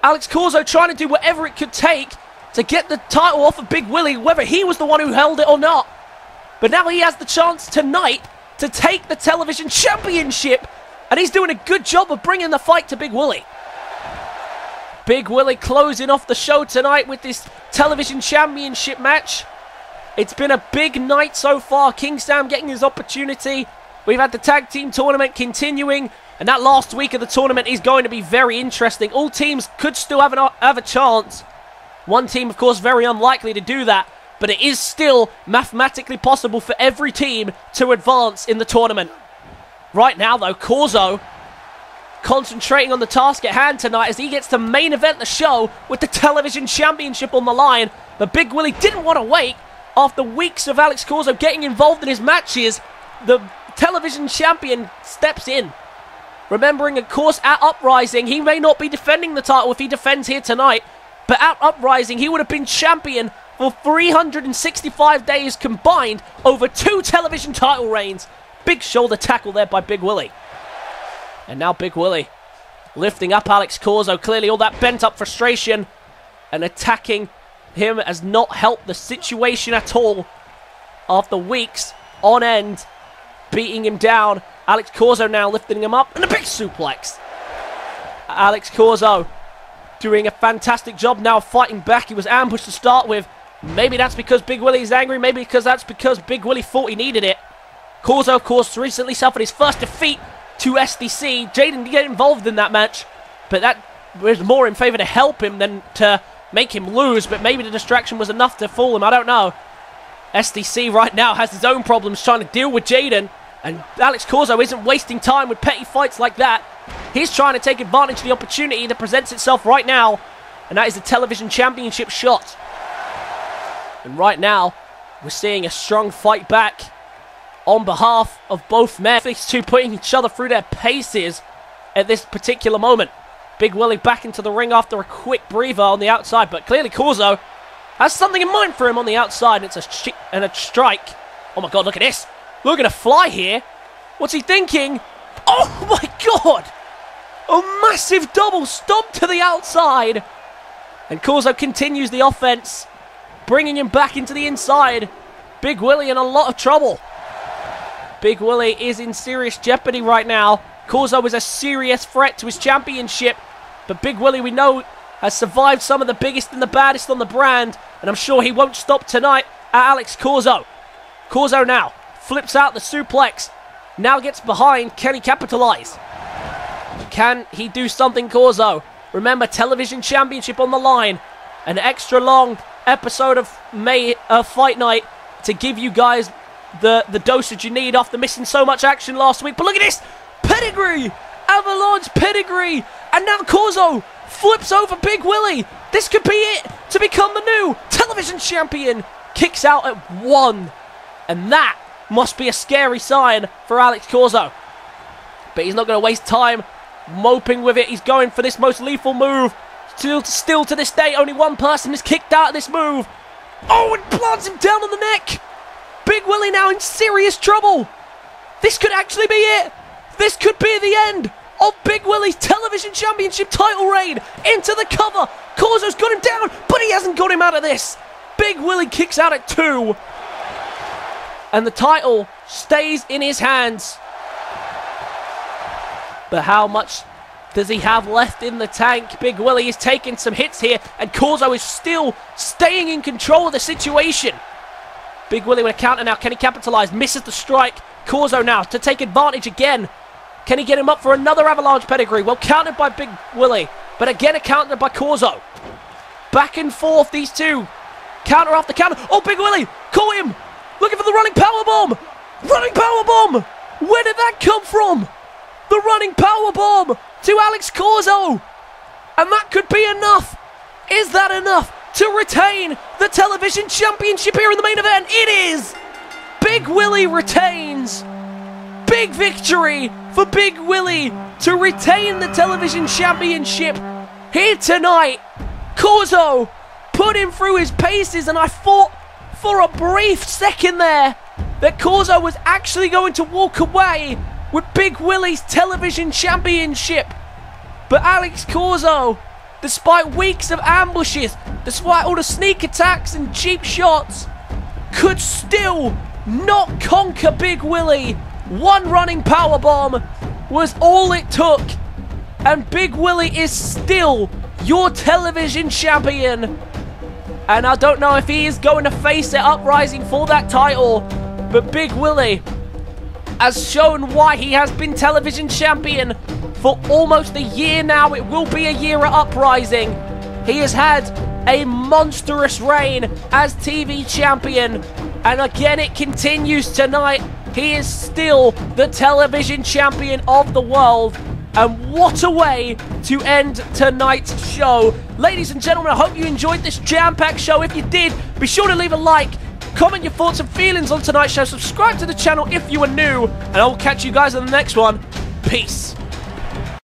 Alex Corzo trying to do whatever it could take to get the title off of Big Willie, whether he was the one who held it or not. But now he has the chance tonight to take the Television Championship, and he's doing a good job of bringing the fight to Big Willie. Big Willie closing off the show tonight with this Television Championship match. It's been a big night so far. King Sam getting his opportunity. We've had the tag team tournament continuing, and that last week of the tournament is going to be very interesting. All teams could still have a chance. One team, of course, very unlikely to do that, but it is still mathematically possible for every team to advance in the tournament. Right now, though, Corzo concentrating on the task at hand tonight as he gets to main event the show with the television championship on the line. But Big Willie didn't want to wait. After weeks of Alex Corzo getting involved in his matches, the television champion steps in. Remembering, of course, at Uprising, he may not be defending the title if he defends here tonight, but at Uprising, he would have been champion for 365 days combined over 2 television title reigns. Big shoulder tackle there by Big Willie. And now Big Willie lifting up Alex Corzo. Clearly all that bent-up frustration and attacking him has not helped the situation at all. After weeks on end beating him down, Alex Corzo now lifting him up and a big suplex. Alex Corzo doing a fantastic job now fighting back. He was ambushed to start with. Maybe that's because Big Willie is angry. Maybe that's because Big Willie thought he needed it. Corzo, of course, recently suffered his first defeat to SDC. Jayden did get involved in that match, but that was more in favour to help him than to make him lose. But maybe the distraction was enough to fool him. I don't know. SDC right now has his own problems trying to deal with Jayden, and Alex Corzo isn't wasting time with petty fights like that. He's trying to take advantage of the opportunity that presents itself right now, and that is the television championship shot. And right now, we're seeing a strong fight back on behalf of both men. These two putting each other through their paces at this particular moment. Big Willie back into the ring after a quick breather on the outside, but clearly Corzo has something in mind for him on the outside. It's a strike. Oh my god, look at this. Look at a fly here. What's he thinking? Oh my god! A massive double stomp to the outside. And Corzo continues the offense, bringing him back into the inside. Big Willie in a lot of trouble. Big Willie is in serious jeopardy right now. Corzo is a serious threat to his championship, but Big Willie, we know, has survived some of the biggest and the baddest on the brand, and I'm sure he won't stop tonight at Alex Corzo. Corzo now flips out the suplex, now gets behind. Can he capitalize? Can he do something, Corzo? Remember, television championship on the line. An extra long episode of Fight Night to give you guys the dosage you need after missing so much action last week. But look at this! Pedigree! Avalanche pedigree! And now Corzo flips over Big Willie. This could be it to become the new television champion. Kicks out at 1. And that must be a scary sign for Alex Corzo. But he's not going to waste time moping with it. He's going for this most lethal move. Still to this day, only one person is kicked out of this move. Oh, and plants him down on the neck. Big Willie now in serious trouble. This could actually be it. This could be the end of Big Willie's television championship title reign. Into the cover. Corzo's got him down, but he hasn't got him out of this. Big Willie kicks out at 2. And the title stays in his hands. But how much does he have left in the tank? Big Willie is taking some hits here, and Corzo is still staying in control of the situation. Big Willie with a counter now. Can he capitalize? Misses the strike. Corzo now to take advantage again. Can he get him up for another avalanche pedigree? Well, countered by Big Willie, but again a counter by Corzo. Back and forth, these two. Counter after counter. Oh, Big Willie, caught him. Looking for the running powerbomb. Running powerbomb. Where did that come from? The running powerbomb to Alex Corzo. And that could be enough. Is that enough to retain the television championship here in the main event? It is. Big Willie retains. Big victory for Big Willie to retain the television championship here tonight. Corzo put him through his paces, and I thought for a brief second there that Corzo was actually going to walk away with Big Willie's television championship. But Alex Corzo, despite weeks of ambushes, despite all the sneak attacks and cheap shots, could still not conquer Big Willie. One running powerbomb was all it took, and Big Willie is still your television champion. And I don't know if he is going to face it Uprising for that title, but Big Willie has shown why he has been television champion for almost a year now. It will be a year at Uprising. He has had a monstrous reign as TV champion. And again, it continues tonight. He is still the television champion of the world. And what a way to end tonight's show. Ladies and gentlemen, I hope you enjoyed this jam-packed show. If you did, be sure to leave a like, comment your thoughts and feelings on tonight's show, subscribe to the channel if you are new, and I will catch you guys on the next one. Peace.